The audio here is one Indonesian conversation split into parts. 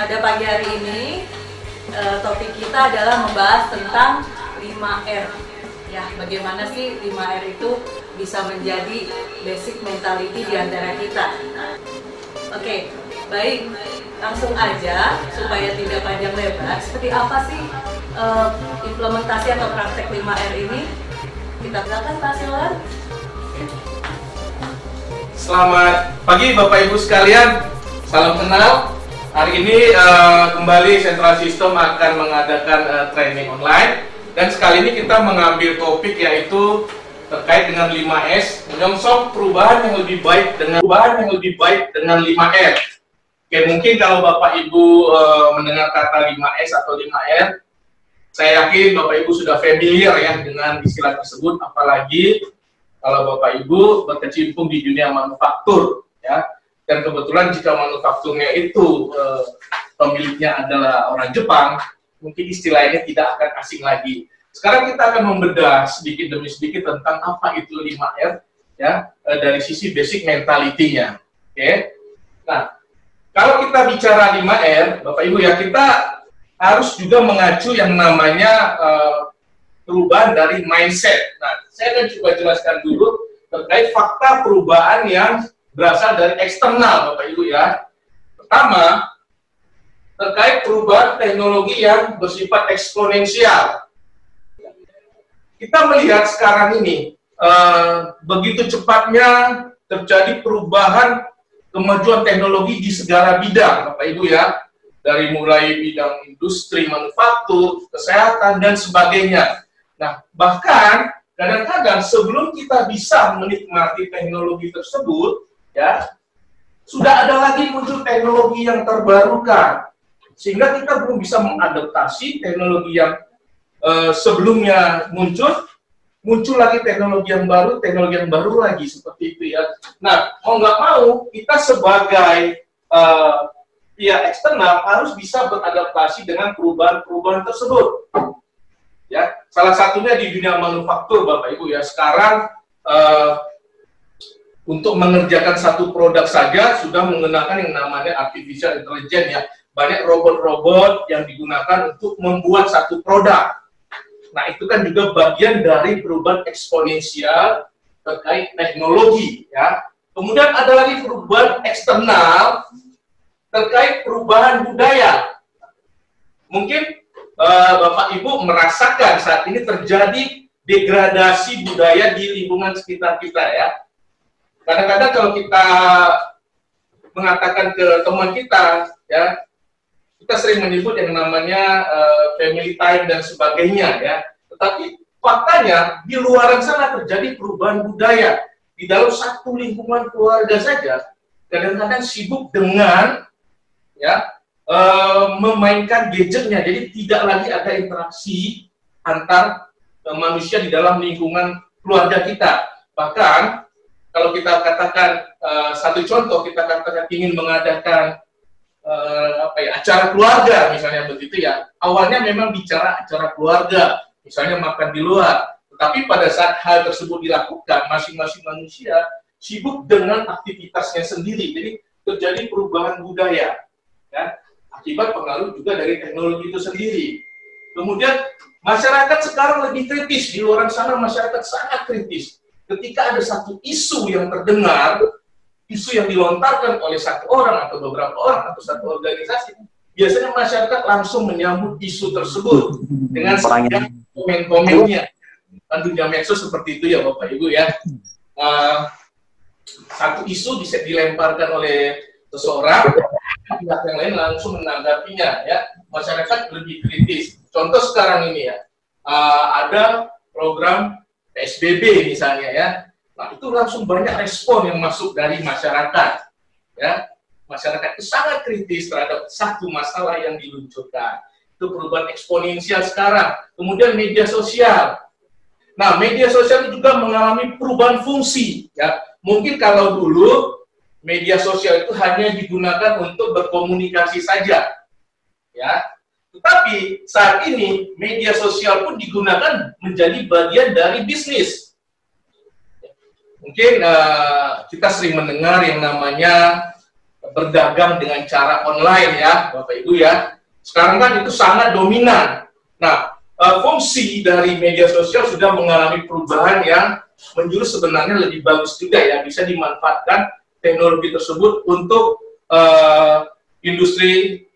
pada pagi hari ini topik kita adalah membahas tentang 5R. Ya, bagaimana sih 5R itu bisa menjadi basic mentality di antara kita. Oke, baik. Langsung aja supaya tidak panjang lebar. Seperti apa sih implementasi atau praktek 5R ini? Kita silakan Pak Silwan. Selamat pagi Bapak Ibu sekalian, salam kenal. Hari ini kembali Central System akan mengadakan training online. Dan sekali ini kita mengambil topik yaitu terkait dengan 5S, menyongsong perubahan yang lebih baik dengan 5R. Oke, mungkin kalau Bapak Ibu mendengar kata 5S atau 5R, saya yakin Bapak Ibu sudah familiar ya dengan istilah tersebut, apalagi kalau Bapak Ibu berkecimpung di dunia manufaktur, ya. Dan kebetulan jika manufakturnya itu pemiliknya adalah orang Jepang, mungkin istilah ini tidak akan asing lagi. Sekarang kita akan membedah sedikit demi sedikit tentang apa itu 5R, ya, dari sisi basic mentality-nya. Oke. Nah, kalau kita bicara 5R, Bapak Ibu ya, kita harus juga mengacu yang namanya perubahan dari mindset. Nah, saya akan coba jelaskan dulu terkait fakta perubahan yang berasal dari eksternal, Bapak Ibu ya. Pertama, terkait perubahan teknologi yang bersifat eksponensial. Kita melihat sekarang ini, begitu cepatnya terjadi perubahan kemajuan teknologi di segala bidang, Bapak Ibu ya. Dari mulai bidang industri, manufaktur, kesehatan, dan sebagainya. Nah, bahkan kadang-kadang sebelum kita bisa menikmati teknologi tersebut, ya, sudah ada lagi muncul teknologi yang terbarukan, sehingga kita belum bisa mengadaptasi teknologi yang sebelumnya muncul lagi teknologi yang baru lagi, seperti itu ya. Nah, mau nggak mau, kita sebagai pihak eksternal harus bisa beradaptasi dengan perubahan-perubahan tersebut. Ya, salah satunya di dunia manufaktur, Bapak Ibu ya. Sekarang untuk mengerjakan satu produk saja sudah menggunakan yang namanya artificial intelligence ya. Banyak robot-robot yang digunakan untuk membuat satu produk. Nah, itu kan juga bagian dari perubahan eksponensial terkait teknologi ya. Kemudian ada lagi perubahan eksternal terkait perubahan budaya. Mungkin Bapak Ibu merasakan saat ini terjadi degradasi budaya di lingkungan sekitar kita ya. Kadang-kadang kalau kita mengatakan ke teman kita, ya, kita sering menyebut yang namanya family time dan sebagainya, ya. Tetapi faktanya di luar sana terjadi perubahan budaya. Di dalam satu lingkungan keluarga saja, kadang-kadang sibuk dengan, ya, memainkan gadgetnya. Jadi tidak lagi ada interaksi antar manusia di dalam lingkungan keluarga kita. Bahkan kalau kita katakan satu contoh, kita katakan ingin mengadakan acara keluarga misalnya begitu ya. Awalnya memang bicara acara keluarga, misalnya makan di luar. Tetapi pada saat hal tersebut dilakukan, masing-masing manusia sibuk dengan aktivitasnya sendiri. Jadi terjadi perubahan budaya, ya, akibat pengaruh juga dari teknologi itu sendiri. Kemudian masyarakat sekarang lebih kritis. Di luar sana masyarakat sangat kritis. Ketika ada satu isu yang terdengar, isu yang dilontarkan oleh satu orang atau beberapa orang atau satu organisasi, biasanya masyarakat langsung menyambut isu tersebut dengan segala komen-komennya. Kan dunia medsos seperti itu ya Bapak Ibu ya. Satu isu dilemparkan oleh seseorang, pihak yang lain langsung menanggapinya ya. Masyarakat lebih kritis. Contoh sekarang ini ya, ada program PSBB misalnya ya. Nah, itu langsung banyak respon yang masuk dari masyarakat. Ya, masyarakat itu sangat kritis terhadap satu masalah yang diluncurkan. Itu perubahan eksponensial sekarang. Kemudian media sosial. Nah, media sosial itu juga mengalami perubahan fungsi. Ya, mungkin kalau dulu media sosial itu hanya digunakan untuk berkomunikasi saja. Ya, tetapi saat ini media sosial pun digunakan menjadi bagian dari bisnis. Mungkin kita sering mendengar yang namanya berdagang dengan cara online ya, Bapak Ibu ya. Sekarang kan itu sangat dominan. Nah, fungsi dari media sosial sudah mengalami perubahan yang menjurus sebenarnya lebih bagus juga ya, bisa dimanfaatkan teknologi tersebut untuk industri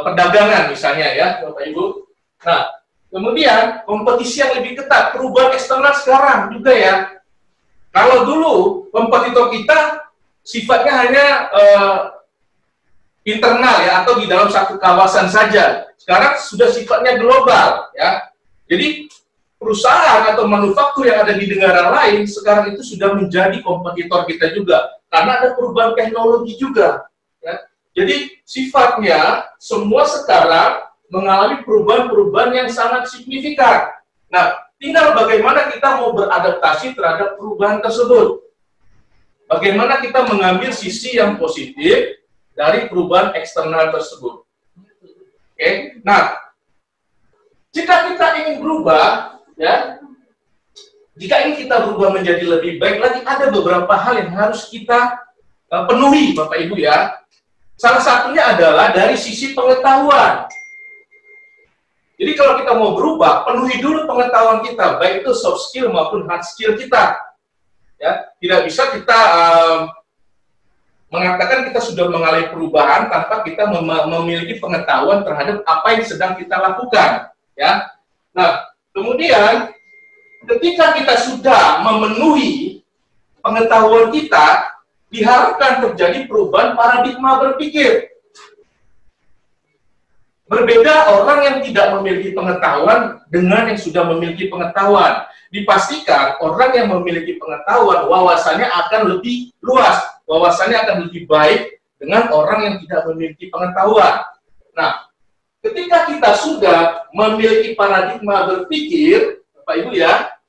perdagangan misalnya ya, Bapak Ibu. Nah, kemudian kompetisi yang lebih ketat, perubahan eksternal sekarang juga ya. Kalau dulu kompetitor kita sifatnya hanya internal ya, atau di dalam satu kawasan saja. Sekarang sudah sifatnya global ya. Jadi perusahaan atau manufaktur yang ada di negara lain sekarang itu sudah menjadi kompetitor kita juga karena ada perubahan teknologi juga ya. Jadi sifatnya semua sekarang mengalami perubahan-perubahan yang sangat signifikan. Nah, tinggal bagaimana kita mau beradaptasi terhadap perubahan tersebut. Bagaimana kita mengambil sisi yang positif dari perubahan eksternal tersebut. Oke, nah, jika kita ingin berubah, ya, jika ingin kita berubah menjadi lebih baik lagi, ada beberapa hal yang harus kita penuhi, Bapak Ibu ya. Salah satunya adalah dari sisi pengetahuan. Jadi kalau kita mau berubah, penuhi dulu pengetahuan kita, baik itu soft skill maupun hard skill kita. Ya, tidak bisa kita mengatakan kita sudah mengalami perubahan tanpa kita memiliki pengetahuan terhadap apa yang sedang kita lakukan. Ya, nah kemudian ketika kita sudah memenuhi pengetahuan kita, diharapkan terjadi perubahan paradigma berpikir. Berbeda orang yang tidak memiliki pengetahuan dengan yang sudah memiliki pengetahuan. Dipastikan orang yang memiliki pengetahuan wawasannya akan lebih luas, wawasannya akan lebih baik dengan orang yang tidak memiliki pengetahuan. Nah, ketika kita sudah memiliki paradigma berpikir, Bapak Ibu ya,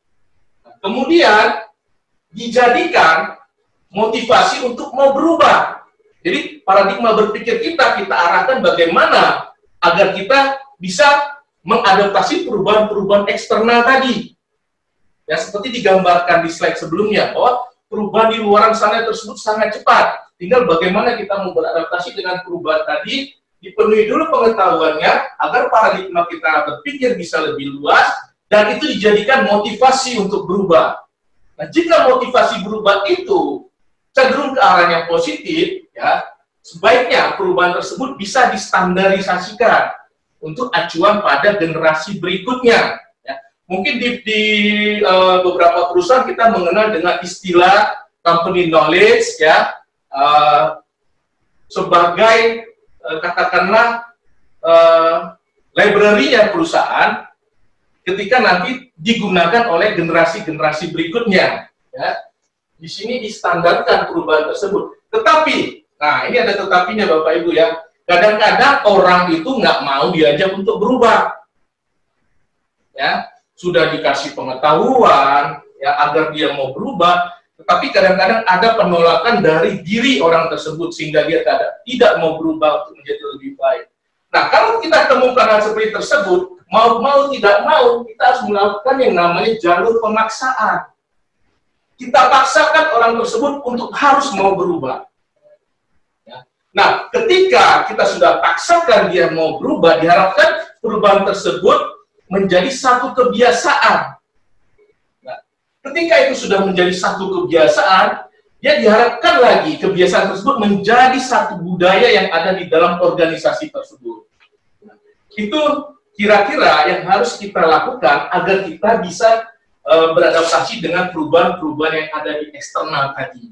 kemudian dijadikan motivasi untuk mau berubah. Jadi paradigma berpikir kita arahkan bagaimana agar kita bisa mengadaptasi perubahan-perubahan eksternal tadi. Ya, seperti digambarkan di slide sebelumnya, bahwa perubahan di luar sana tersebut sangat cepat. Tinggal bagaimana kita mau beradaptasi dengan perubahan tadi, dipenuhi dulu pengetahuannya, agar paradigma kita berpikir bisa lebih luas, dan itu dijadikan motivasi untuk berubah. Nah, jika motivasi berubah itu cenderung ke arah yang positif, ya, sebaiknya perubahan tersebut bisa distandarisasikan untuk acuan pada generasi berikutnya. Mungkin di beberapa perusahaan kita mengenal dengan istilah company knowledge ya, sebagai katakanlah library-nya perusahaan ketika nanti digunakan oleh generasi-generasi berikutnya ya. Di sini distandarkan perubahan tersebut. Tetapi, nah ini ada tetapinya Bapak Ibu ya, kadang-kadang orang itu nggak mau diajak untuk berubah ya. Sudah dikasih pengetahuan ya agar dia mau berubah, tetapi kadang-kadang ada penolakan dari diri orang tersebut sehingga dia tidak mau berubah untuk menjadi lebih baik. Nah, kalau kita temukan hal seperti tersebut, mau tidak mau kita harus melakukan yang namanya jalur pemaksaan. Kita paksakan orang tersebut untuk harus mau berubah. Ya. Nah, ketika kita sudah paksakan dia mau berubah, diharapkan perubahan tersebut menjadi satu kebiasaan. Nah, ketika itu sudah menjadi satu kebiasaan, ya diharapkan lagi kebiasaan tersebut menjadi satu budaya yang ada di dalam organisasi tersebut. Nah, itu kira-kira yang harus kita lakukan agar kita bisa beradaptasi dengan perubahan-perubahan yang ada di eksternal tadi.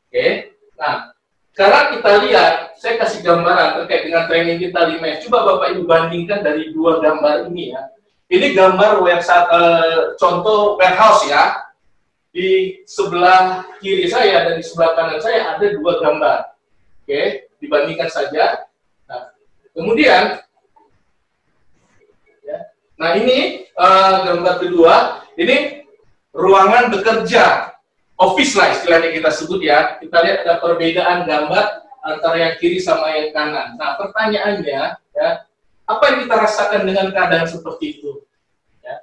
Oke, nah sekarang kita lihat, saya kasih gambaran terkait dengan training kita 5S. Coba Bapak Ibu bandingkan dari dua gambar ini ya. Ini gambar contoh warehouse ya. Di sebelah kiri saya dan di sebelah kanan saya ada dua gambar. Oke, dibandingkan saja. Nah, kemudian, ya, nah ini gambar kedua. Ini ruangan bekerja. Office lah istilahnya kita sebut ya. Kita lihat ada perbedaan gambar antara yang kiri sama yang kanan. Nah, pertanyaannya ya, apa yang kita rasakan dengan keadaan seperti itu? Ya.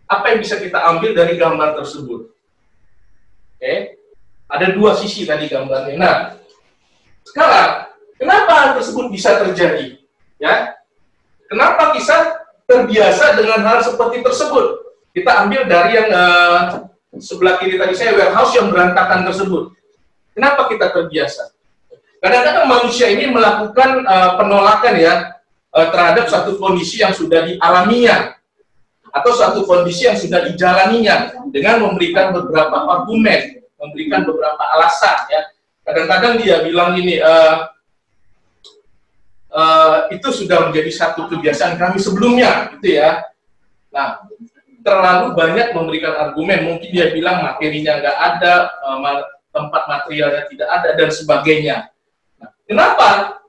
Apa yang bisa kita ambil dari gambar tersebut? Oke. Ada dua sisi tadi gambarnya. Nah, Sekarang, kenapa hal tersebut bisa terjadi? Ya, kenapa kita terbiasa dengan hal seperti tersebut? Kita ambil dari yang sebelah kiri tadi saya, warehouse yang berantakan tersebut. Kenapa kita terbiasa? Kadang-kadang manusia ini melakukan penolakan ya terhadap satu kondisi yang sudah dialaminya atau satu kondisi yang sudah dijalaninya dengan memberikan beberapa argumen, memberikan beberapa alasan ya. Kadang-kadang dia bilang ini itu sudah menjadi satu kebiasaan kami sebelumnya gitu ya. Nah, terlalu banyak memberikan argumen, mungkin dia bilang materinya nggak ada, tempat materialnya tidak ada dan sebagainya. Nah, kenapa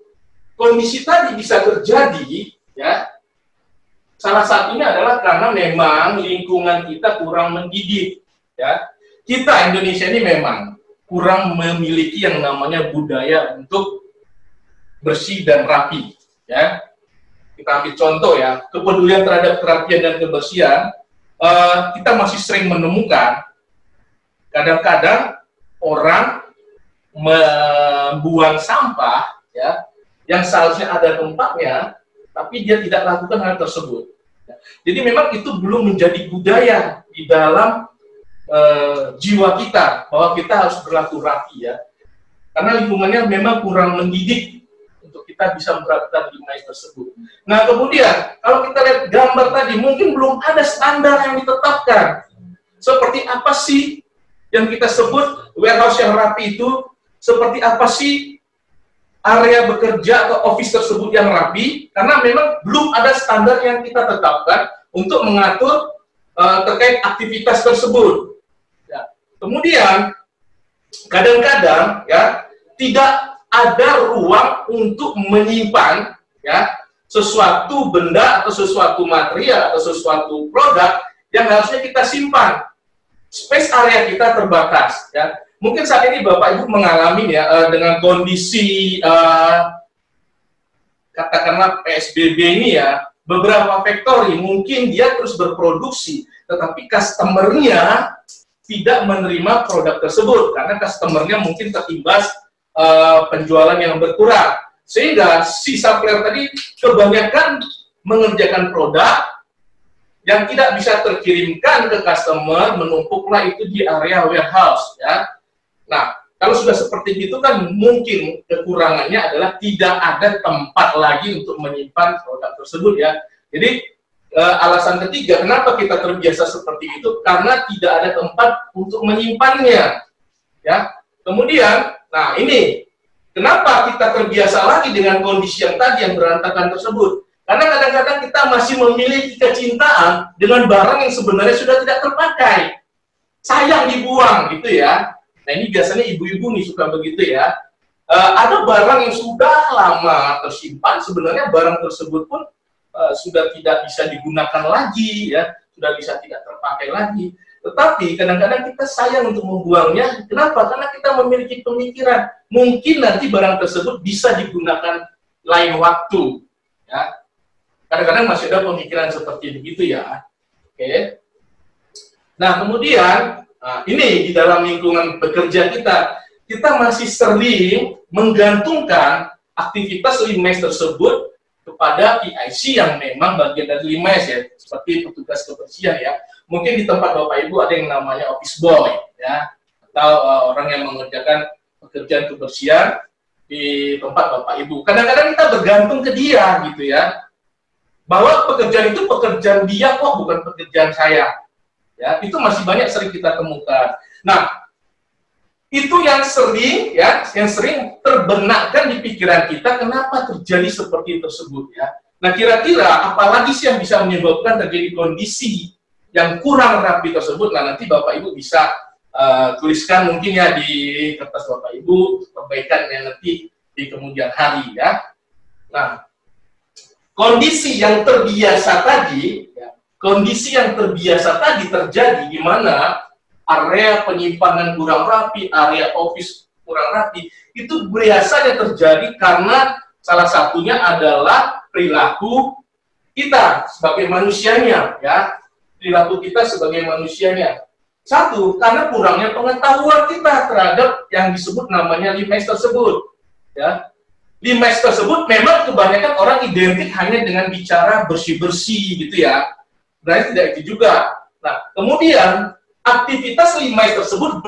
kondisi tadi bisa terjadi ya? Salah satunya adalah karena memang lingkungan kita kurang mendidik ya. Kita Indonesia ini memang kurang memiliki yang namanya budaya untuk bersih dan rapi ya. Kita ambil contoh ya, kepedulian terhadap kerapian dan kebersihan. Kita masih sering menemukan kadang-kadang orang membuang sampah ya yang seharusnya ada tempatnya, tapi dia tidak lakukan hal tersebut. Jadi memang itu belum menjadi budaya di dalam jiwa kita bahwa kita harus berlaku rapi ya, karena lingkungannya memang kurang mendidik untuk kita bisa menerapkan 5S tersebut. Nah kemudian kalau kita lihat gambar tadi, mungkin belum ada standar yang ditetapkan. Seperti apa sih yang kita sebut warehouse yang rapi itu? Seperti apa sih area bekerja atau office tersebut yang rapi? Karena memang belum ada standar yang kita tetapkan untuk mengatur terkait aktivitas tersebut. Ya. Kemudian kadang-kadang ya tidak ada ruang untuk menyimpan ya sesuatu benda atau sesuatu material atau sesuatu produk yang harusnya kita simpan. Space area kita terbatas ya. Mungkin saat ini Bapak Ibu mengalami ya dengan kondisi katakanlah PSBB ini ya, beberapa factory mungkin dia terus berproduksi, tetapi customer-nya tidak menerima produk tersebut karena customer-nya mungkin terimbas penjualan yang berkurang, sehingga si supplier tadi kebanyakan mengerjakan produk yang tidak bisa terkirimkan ke customer, menumpuklah itu di area warehouse ya. Nah, kalau sudah seperti itu kan mungkin kekurangannya adalah tidak ada tempat lagi untuk menyimpan produk tersebut ya. Jadi alasan ketiga kenapa kita terbiasa seperti itu, karena tidak ada tempat untuk menyimpannya ya. Kemudian nah ini, kenapa kita terbiasa lagi dengan kondisi yang tadi yang berantakan tersebut? Karena kadang-kadang kita masih memiliki kecintaan dengan barang yang sebenarnya sudah tidak terpakai. Sayang dibuang gitu ya. Nah ini biasanya ibu-ibu nih suka begitu ya. Ada barang yang sudah lama tersimpan, sebenarnya barang tersebut pun sudah tidak bisa digunakan lagi ya, sudah bisa tidak terpakai lagi. Tetapi kadang-kadang kita sayang untuk membuangnya. Kenapa? Karena kita memiliki pemikiran mungkin nanti barang tersebut bisa digunakan lain waktu. Ya, kadang-kadang masih ada pemikiran seperti begitu ya. Oke. Nah kemudian ini di dalam lingkungan bekerja kita masih sering menggantungkan aktivitas 5S tersebut kepada PIC yang memang bagian dari 5S ya, seperti petugas kebersihan ya. Mungkin di tempat Bapak Ibu ada yang namanya office boy ya, atau orang yang mengerjakan pekerjaan kebersihan di tempat Bapak Ibu. Kadang-kadang kita bergantung ke dia gitu ya, bahwa pekerjaan itu pekerjaan dia kok, bukan pekerjaan saya. Ya, itu masih banyak sering kita temukan. Nah, itu yang sering ya, yang sering terbenakkan di pikiran kita kenapa terjadi seperti tersebut ya. Nah, kira-kira apalagi sih yang bisa menyebabkan terjadi kondisi yang kurang rapi tersebut? Nah, nanti Bapak Ibu bisa tuliskan mungkin ya di kertas Bapak Ibu perbaikan yang nanti di kemudian hari ya. Nah, kondisi yang terbiasa tadi ya, kondisi yang terbiasa tadi terjadi di mana area penyimpanan kurang rapi, area office kurang rapi, itu biasanya terjadi karena salah satunya adalah perilaku kita sebagai manusianya ya. Perilaku kita sebagai manusianya. Satu, karena kurangnya pengetahuan kita terhadap yang disebut namanya 5S tersebut. ya. 5S tersebut memang kebanyakan orang identik hanya dengan bicara bersih-bersih gitu ya. Berarti tidak itu juga. Nah, kemudian aktivitas 5S tersebut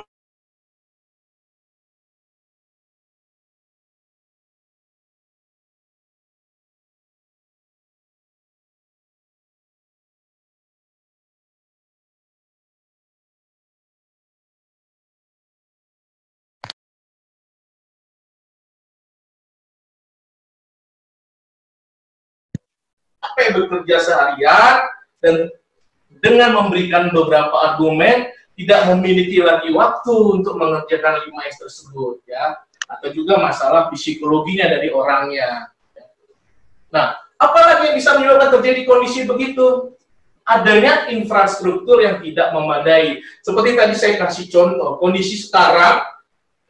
bekerja seharian dan dengan memberikan beberapa argumen tidak memiliki lagi waktu untuk mengerjakan 5S tersebut ya, atau juga masalah psikologinya dari orangnya. Nah, apalagi yang bisa menyebabkan terjadi kondisi begitu? Adanya infrastruktur yang tidak memadai. Seperti tadi saya kasih contoh, kondisi sekarang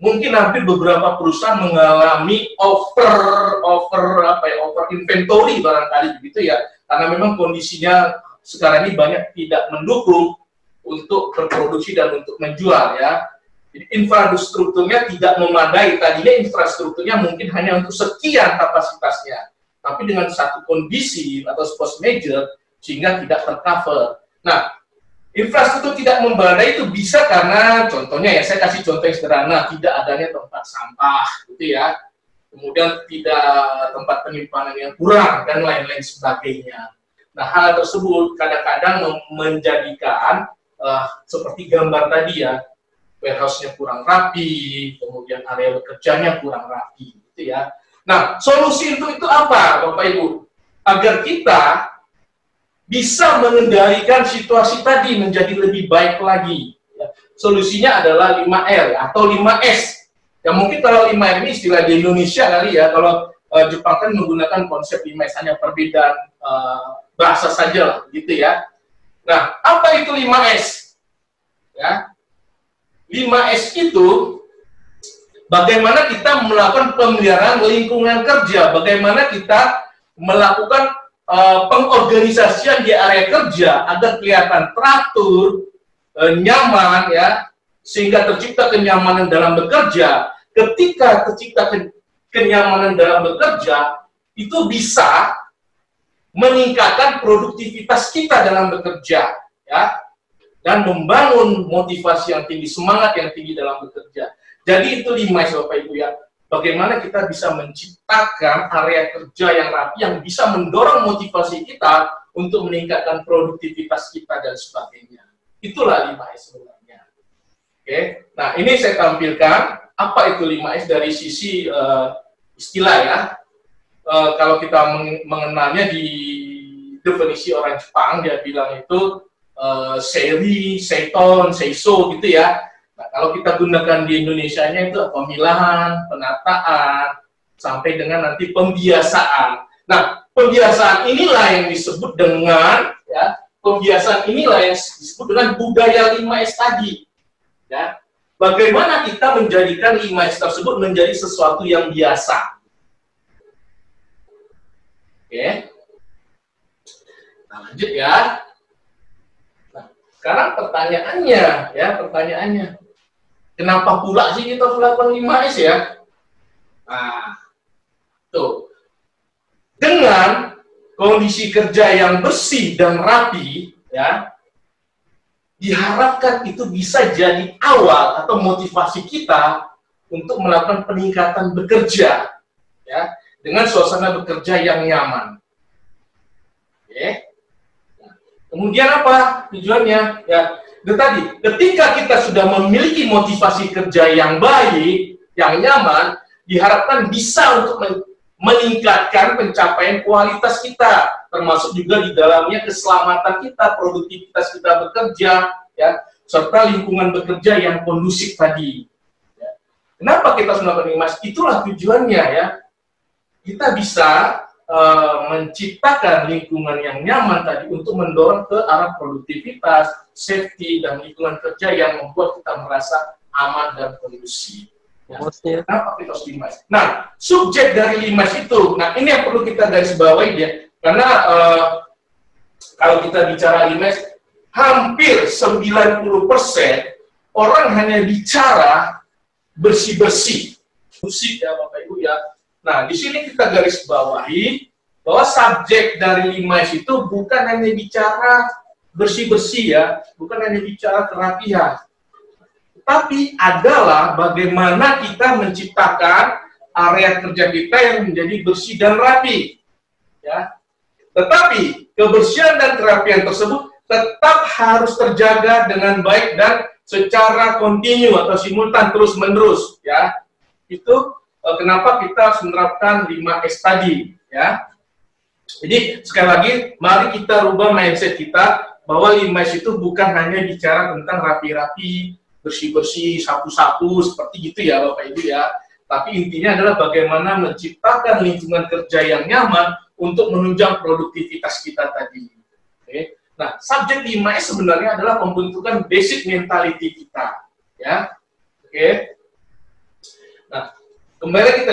mungkin hampir beberapa perusahaan mengalami over inventory barangkali begitu ya, karena memang kondisinya sekarang ini banyak tidak mendukung untuk berproduksi dan untuk menjual ya. Jadi infrastrukturnya tidak memadai. Tadinya infrastrukturnya mungkin hanya untuk sekian kapasitasnya, tapi dengan satu kondisi atau force major sehingga tidak tercover. Nah, infrastruktur tidak memadai itu bisa karena contohnya ya, saya kasih contoh yang sederhana, tidak adanya tempat sampah gitu ya, kemudian tidak tempat penyimpanan yang kurang dan lain-lain sebagainya. Nah, hal tersebut kadang-kadang menjadikan seperti gambar tadi ya, warehouse-nya kurang rapi, kemudian area bekerjanya kurang rapi gitu ya. Nah, solusi untuk itu apa Bapak Ibu? Agar kita bisa mengendalikan situasi tadi menjadi lebih baik lagi. Solusinya adalah 5R atau 5S. Ya mungkin kalau 5R ini istilah di Indonesia kali ya, kalau Jepang kan menggunakan konsep 5S, hanya perbedaan bahasa saja gitu ya. Nah, apa itu 5S? Ya. 5S itu bagaimana kita melakukan pemeliharaan lingkungan kerja, bagaimana kita melakukan pengorganisasian di area kerja agar kelihatan teratur, nyaman ya, sehingga tercipta kenyamanan dalam bekerja. Ketika tercipta kenyamanan dalam bekerja, itu bisa meningkatkan produktivitas kita dalam bekerja ya, dan membangun motivasi yang tinggi, semangat yang tinggi dalam bekerja. Jadi itu 5S Bapak Ibu ya. Bagaimana kita bisa menciptakan area kerja yang rapi, yang bisa mendorong motivasi kita untuk meningkatkan produktivitas kita dan sebagainya. Itulah 5S sebenarnya. Oke, nah ini saya tampilkan apa itu 5S dari sisi istilah ya. Kalau kita mengenalnya di definisi orang Jepang, dia bilang itu seri, seiton, seiso gitu ya. Nah, kalau kita gunakan di Indonesianya itu pemilahan, penataan, sampai dengan nanti pembiasaan. Nah, pembiasaan inilah yang disebut dengan ya, pembiasaan inilah yang disebut dengan budaya 5S tadi. Ya. Bagaimana kita menjadikan 5S tersebut menjadi sesuatu yang biasa. Oke. Nah, lanjut ya. Nah, sekarang pertanyaannya, kenapa pula sih kita melakukan 5S ya? Nah, tuh. Dengan kondisi kerja yang bersih dan rapi, ya, diharapkan itu bisa jadi awal atau motivasi kita untuk melakukan peningkatan bekerja, ya, dengan suasana bekerja yang nyaman. Oke. Nah, kemudian apa tujuannya? Ya, itu tadi, ketika kita sudah memiliki motivasi kerja yang baik, yang nyaman, diharapkan bisa untuk meningkatkan pencapaian kualitas kita, termasuk juga di dalamnya keselamatan kita, produktivitas kita bekerja, ya, serta lingkungan bekerja yang kondusif tadi. Ya. Kenapa kita harus melakukan 5S? Itulah tujuannya ya. Kita bisa menciptakan lingkungan yang nyaman tadi untuk mendorong ke arah produktivitas, safety, dan lingkungan kerja yang membuat kita merasa aman dan kondusif. Ya. Kenapa kita harus 5S? Nah, subjek dari 5S itu, nah ini yang perlu kita garis bawahi ya, karena kalau kita bicara 5S, hampir 90% orang hanya bicara bersih-bersih, musik ya Bapak Ibu ya, Nah, di sini kita garis bawahi bahwa subjek dari 5S itu bukan hanya bicara bersih-bersih ya, bukan hanya bicara kerapihan, tapi adalah bagaimana kita menciptakan area kerja kita yang menjadi bersih dan rapi. Ya. Tetapi kebersihan dan kerapian tersebut tetap harus terjaga dengan baik dan secara kontinu atau simultan terus-menerus. Ya. Itu kenapa kita harus menerapkan 5S tadi. Ya. Jadi sekali lagi, mari kita rubah mindset kita bahwa 5S itu bukan hanya bicara tentang rapi-rapi, bersih-bersih, sapu-sapu, seperti gitu ya Bapak Ibu ya. Tapi intinya adalah bagaimana menciptakan lingkungan kerja yang nyaman untuk menunjang produktivitas kita tadi. Oke. Nah, subjek 5S sebenarnya adalah pembentukan basic mentality kita. Ya. Oke. Nah, kembali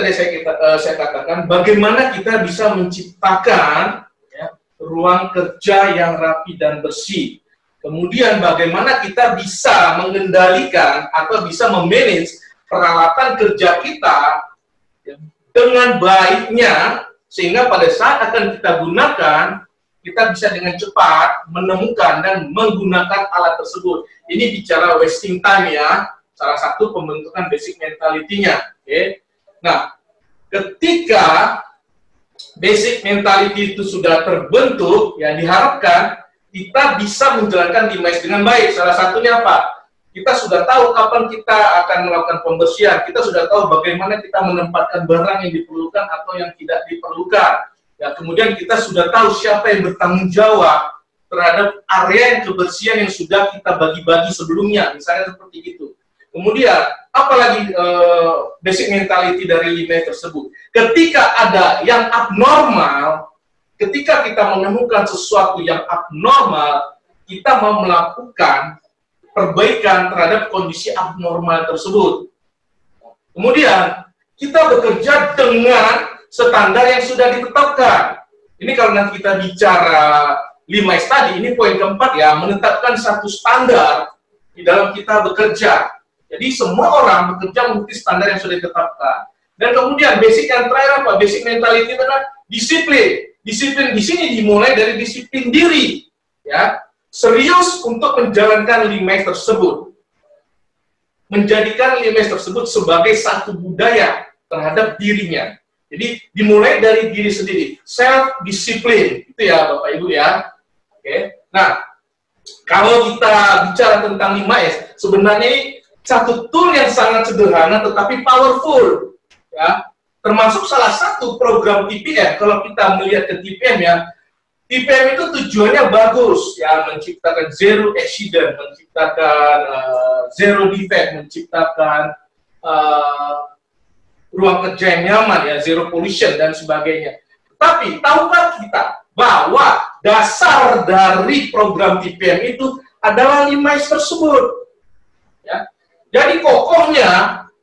saya katakan bagaimana kita bisa menciptakan ya, ruang kerja yang rapi dan bersih. Kemudian bagaimana kita bisa mengendalikan atau bisa memanage peralatan kerja kita ya, dengan baiknya, sehingga pada saat akan kita gunakan, kita bisa dengan cepat menemukan dan menggunakan alat tersebut. Ini bicara wasting time ya, salah satu pembentukan basic mentality-nya. Okay. Nah, ketika basic mentality itu sudah terbentuk, ya diharapkan kita bisa menjalankan 5S dengan baik. Salah satunya apa? Kita sudah tahu kapan kita akan melakukan pembersihan. Kita sudah tahu bagaimana kita menempatkan barang yang diperlukan atau yang tidak diperlukan. Ya, kemudian kita sudah tahu siapa yang bertanggung jawab terhadap area kebersihan yang sudah kita bagi-bagi sebelumnya. Misalnya seperti itu. Kemudian, apalagi basic mentality dari 5S tersebut. Ketika ada yang abnormal, ketika kita menemukan sesuatu yang abnormal, kita mau melakukan perbaikan terhadap kondisi abnormal tersebut. Kemudian, kita bekerja dengan standar yang sudah ditetapkan. Ini kalau nanti kita bicara 5S tadi, ini poin keempat ya, menetapkan satu standar di dalam kita bekerja. Jadi semua orang bekerja mengikuti standar yang sudah ditetapkan. Dan kemudian basic yang terakhir apa? Basic mentality adalah disiplin. Disiplin di sini dimulai dari disiplin diri. Ya. Serius untuk menjalankan 5S tersebut. Menjadikan 5S tersebut sebagai satu budaya terhadap dirinya. Jadi dimulai dari diri sendiri, self-disiplin, itu ya Bapak Ibu ya. Oke. Nah, kalau kita bicara tentang 5S, sebenarnya ini satu tool yang sangat sederhana tetapi powerful, ya. Termasuk salah satu program TPM. Kalau kita melihat ke TPM ya, TPM itu tujuannya bagus, ya, menciptakan zero accident, menciptakan zero defect, menciptakan ruang kerja yang nyaman, ya, zero pollution dan sebagainya. Tapi tahukah kita bahwa dasar dari program TPM itu adalah 5S tersebut? Ya. Jadi kokohnya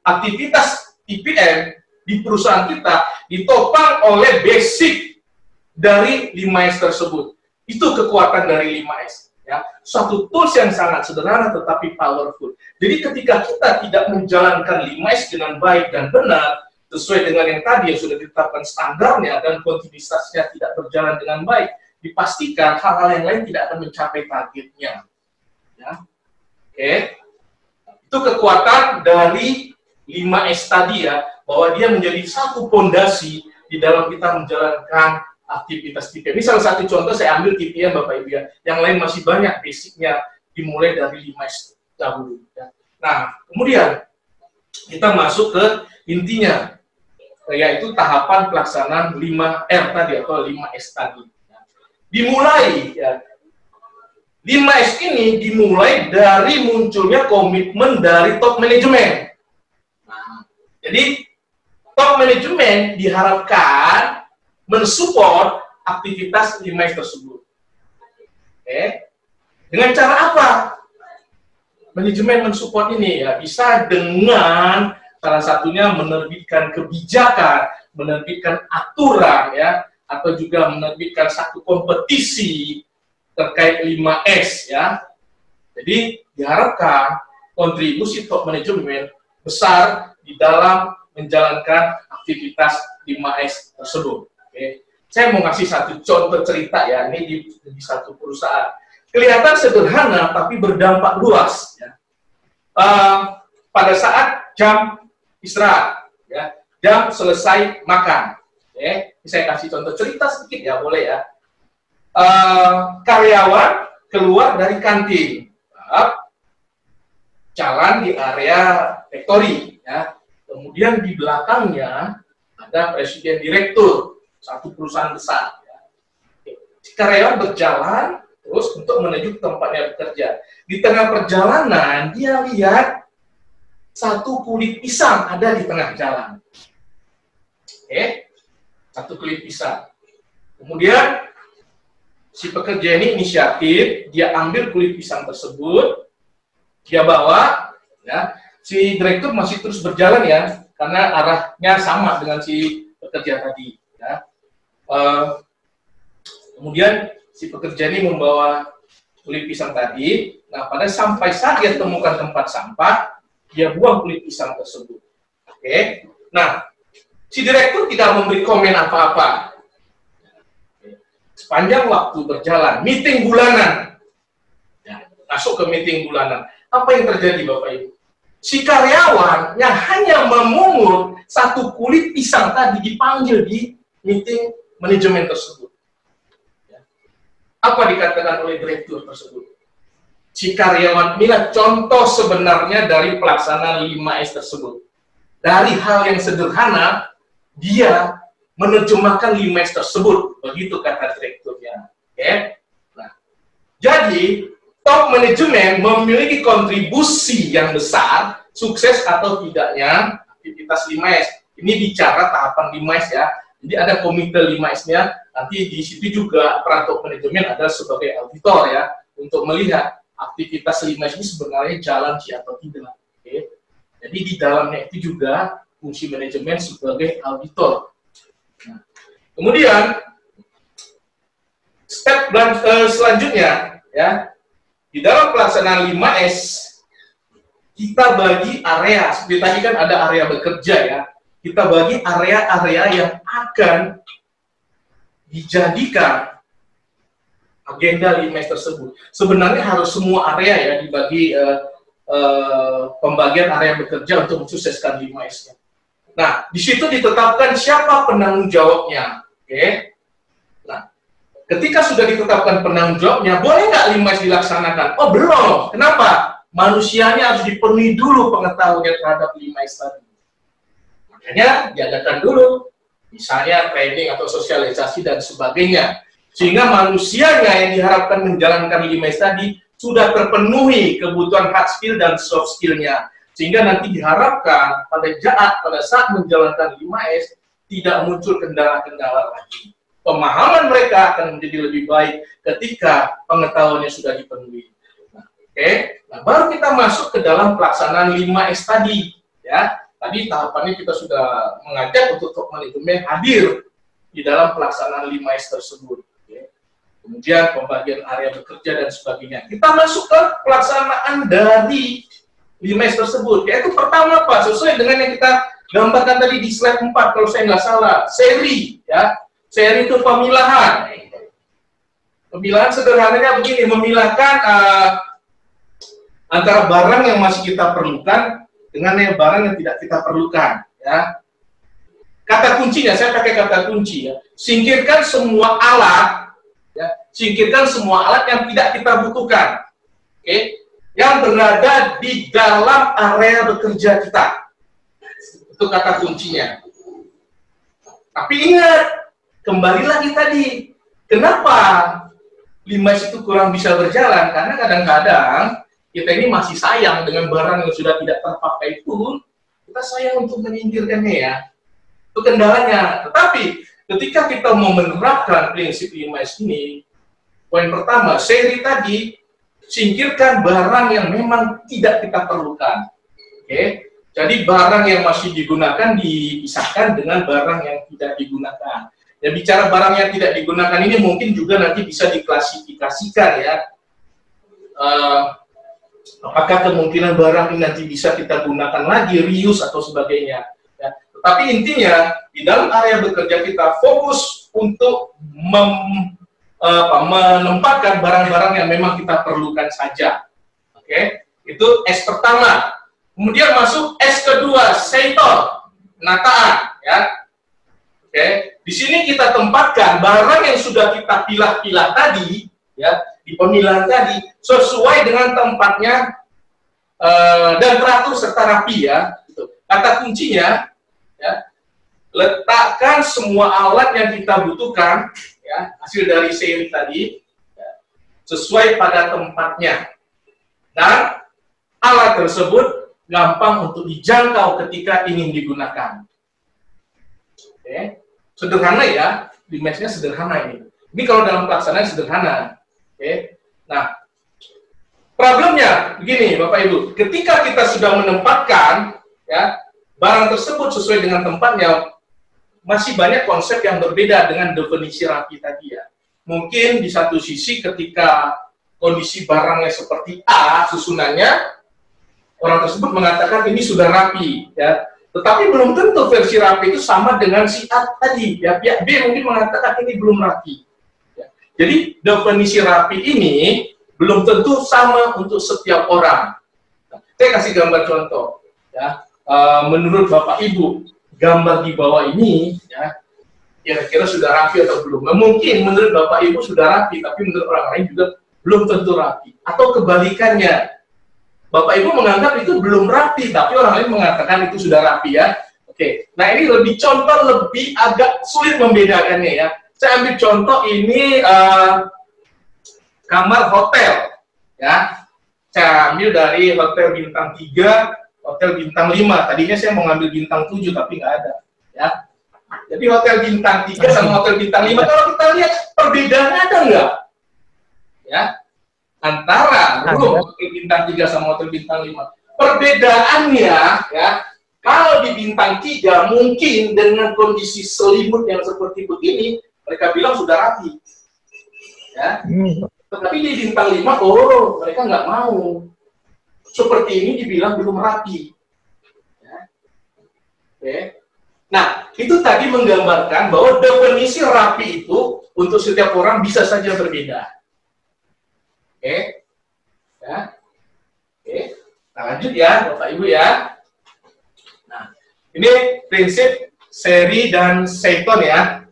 aktivitas TPM di perusahaan kita ditopang oleh basic dari 5S tersebut. Itu kekuatan dari 5S. Ya. Suatu tools yang sangat sederhana tetapi powerful. Jadi ketika kita tidak menjalankan 5S dengan baik dan benar, sesuai dengan yang tadi yang sudah ditetapkan standarnya dan kontinuitasnya tidak berjalan dengan baik, dipastikan hal-hal yang lain tidak akan mencapai targetnya. Ya. Oke. Itu kekuatan dari 5S tadi ya, bahwa dia menjadi satu pondasi di dalam kita menjalankan aktivitas TPM. Ini salah satu contoh, saya ambil TPM Bapak Ibu ya. Yang lain masih banyak basicnya, dimulai dari 5S dahulu. Ya. Nah, kemudian kita masuk ke intinya, yaitu tahapan pelaksanaan 5R tadi atau 5S tadi. Dimulai, ya. 5S ini dimulai dari munculnya komitmen dari top manajemen. Nah, jadi top manajemen diharapkan mensupport aktivitas 5S tersebut. Oke. Dengan cara apa? Manajemen mensupport ini ya bisa dengan salah satunya menerbitkan kebijakan, menerbitkan aturan ya, atau juga menerbitkan satu kompetisi terkait 5S ya. Jadi diharapkan kontribusi top manajemen besar di dalam menjalankan aktivitas 5S tersebut. Oke. Saya mau kasih satu contoh cerita ya, ini di satu perusahaan. Kelihatan sederhana tapi berdampak luas. Ya. Pada saat jam istirahat, ya, jam selesai makan. Oke. Saya kasih contoh cerita sedikit ya, boleh ya. Karyawan keluar dari kantin, jalan di area factory, ya. Kemudian di belakangnya ada presiden direktur satu perusahaan besar. Ya. Karyawan berjalan terus untuk menuju tempatnya bekerja. Di tengah perjalanan dia lihat satu kulit pisang ada di tengah jalan. Oke, satu kulit pisang. Kemudian si pekerja ini inisiatif, dia ambil kulit pisang tersebut, dia bawa, ya. Si direktur masih terus berjalan ya, karena arahnya sama dengan si pekerja tadi. Ya. Kemudian si pekerja ini membawa kulit pisang tadi. Nah, pada sampai saat dia temukan tempat sampah, dia buang kulit pisang tersebut. Oke. Nah, si direktur tidak memberi komen apa-apa. Sepanjang waktu berjalan, meeting bulanan. Ya, masuk ke meeting bulanan. Apa yang terjadi, Bapak Ibu? Si karyawan yang hanya memungut satu kulit pisang tadi dipanggil di meeting manajemen tersebut. Ya. Apa dikatakan oleh direktur tersebut? Si karyawan, inilah contoh sebenarnya dari pelaksanaan 5S tersebut. Dari hal yang sederhana, dia menerjemahkan 5S tersebut. Begitu kata direkturnya. Okay? Nah, jadi, top manajemen memiliki kontribusi yang besar, sukses atau tidaknya aktivitas 5S. Ini bicara tahapan 5S ya. Jadi ada komite 5S-nya, nanti di situ juga peran top manajemen adalah sebagai auditor ya, untuk melihat aktivitas 5S ini sebenarnya jalan atau tidak. Oke. Jadi di dalamnya itu juga fungsi manajemen sebagai auditor. Nah, kemudian step selanjutnya ya, di dalam pelaksanaan 5S kita bagi area, seperti tadi kan ada area bekerja ya, kita bagi area-area yang akan dijadikan agenda 5S tersebut. Sebenarnya harus semua area ya dibagi pembagian area bekerja untuk mensukseskan 5S-nya. Nah, di situ ditetapkan siapa penanggung jawabnya. Oke. Nah, ketika sudah ditetapkan penanggung jawabnya, boleh nggak 5S dilaksanakan? Oh, belum. Kenapa? Manusianya harus dipenuhi dulu pengetahuannya terhadap 5S tadi. Makanya diadakan dulu, misalnya training atau sosialisasi dan sebagainya. Sehingga manusianya yang diharapkan menjalankan 5S tadi sudah terpenuhi kebutuhan hard skill dan soft skill-nya. Sehingga nanti diharapkan pada saat menjalankan 5S tidak muncul kendala-kendala lagi. Pemahaman mereka akan menjadi lebih baik ketika pengetahuannya sudah dipenuhi. Nah, oke. Nah, baru kita masuk ke dalam pelaksanaan 5S tadi. Ya, tadi tahapannya kita sudah mengajak untuk top manajemen hadir di dalam pelaksanaan 5S tersebut. Kemudian pembagian area bekerja dan sebagainya. Kita masuk ke pelaksanaan dari 5S tersebut. Yaitu pertama Pak, sesuai dengan yang kita gambarkan tadi di slide 4 kalau saya nggak salah, seri ya. Seri itu pemilahan. Pemilahan sederhananya begini, memilahkan antara barang yang masih kita perlukan dengan yang barang yang tidak kita perlukan ya. Kata kuncinya, saya pakai kata kunci ya. Singkirkan semua alat ya, singkirkan semua alat yang tidak kita butuhkan. Oke, yang berada di dalam area bekerja kita. Itu kata kuncinya. Tapi ingat, kembali lagi tadi, kenapa 5S itu kurang bisa berjalan? Karena kadang-kadang kita ini masih sayang dengan barang yang sudah tidak terpakai pun, kita sayang untuk menyingkirkannya ya. Itu kendalanya. Tetapi ketika kita mau menerapkan prinsip 5S ini, poin pertama, seri tadi, singkirkan barang yang memang tidak kita perlukan. Oke, jadi barang yang masih digunakan dipisahkan dengan barang yang tidak digunakan. Ya, bicara barang yang tidak digunakan ini mungkin juga nanti bisa diklasifikasikan ya. Apakah kemungkinan barang ini nanti bisa kita gunakan lagi, reuse atau sebagainya. Ya. Tetapi intinya di dalam area bekerja kita fokus untuk menempatkan barang-barang yang memang kita perlukan saja. Oke, itu S pertama. Kemudian masuk S kedua, seitor, penataan, ya. Oke, di sini kita tempatkan barang yang sudah kita pilah-pilah tadi, ya, di pemilahan tadi sesuai dengan tempatnya dan teratur serta rapi, ya. Kata kuncinya, ya, letakkan semua alat yang kita butuhkan, ya, hasil dari seri tadi, ya, sesuai pada tempatnya, dan alat tersebut gampang untuk dijangkau ketika ingin digunakan. Oke, sederhana ya, image-nya sederhana ini. Ini kalau dalam pelaksanaan sederhana. Oke, nah problemnya begini, Bapak Ibu, ketika kita sudah menempatkan, ya, barang tersebut sesuai dengan tempatnya, masih banyak konsep yang berbeda dengan definisi rapi tadi, ya. Mungkin di satu sisi ketika kondisi barangnya seperti A susunannya, orang tersebut mengatakan ini sudah rapi, ya. Tetapi belum tentu versi rapi itu sama dengan si A tadi, ya. Pihak B mungkin mengatakan ini belum rapi, ya. Jadi definisi rapi ini belum tentu sama untuk setiap orang. Saya kasih gambar contoh, ya. Menurut Bapak Ibu, gambar di bawah ini, ya, kira-kira sudah rapi atau belum? Mungkin menurut Bapak Ibu sudah rapi, tapi menurut orang lain juga belum tentu rapi. Atau kebalikannya, Bapak Ibu menganggap itu belum rapi, tapi orang lain mengatakan itu sudah rapi, ya. Oke, nah ini lebih contoh, lebih agak sulit membedakannya, ya. Saya ambil contoh ini kamar hotel, ya. Saya ambil dari hotel bintang 3, hotel bintang 5. Tadinya saya mau ngambil bintang 7 tapi nggak ada, ya. Jadi hotel bintang 3 sama hotel bintang 5, kalau kita lihat perbedaannya ada nggak? Ya. Antara hotel bintang 3 sama hotel bintang 5. Perbedaannya, ya, kalau di bintang 3 mungkin dengan kondisi selimut yang seperti begini, mereka bilang sudah rapi. Ya. Tetapi di bintang 5, oh, mereka nggak mau. Seperti ini dibilang belum rapi. Ya. Oke. Nah, itu tadi menggambarkan bahwa definisi rapi itu untuk setiap orang bisa saja berbeda. Oke. Ya. Oke. Nah, lanjut ya, Bapak Ibu, ya. Nah, ini prinsip seri dan seiton, ya.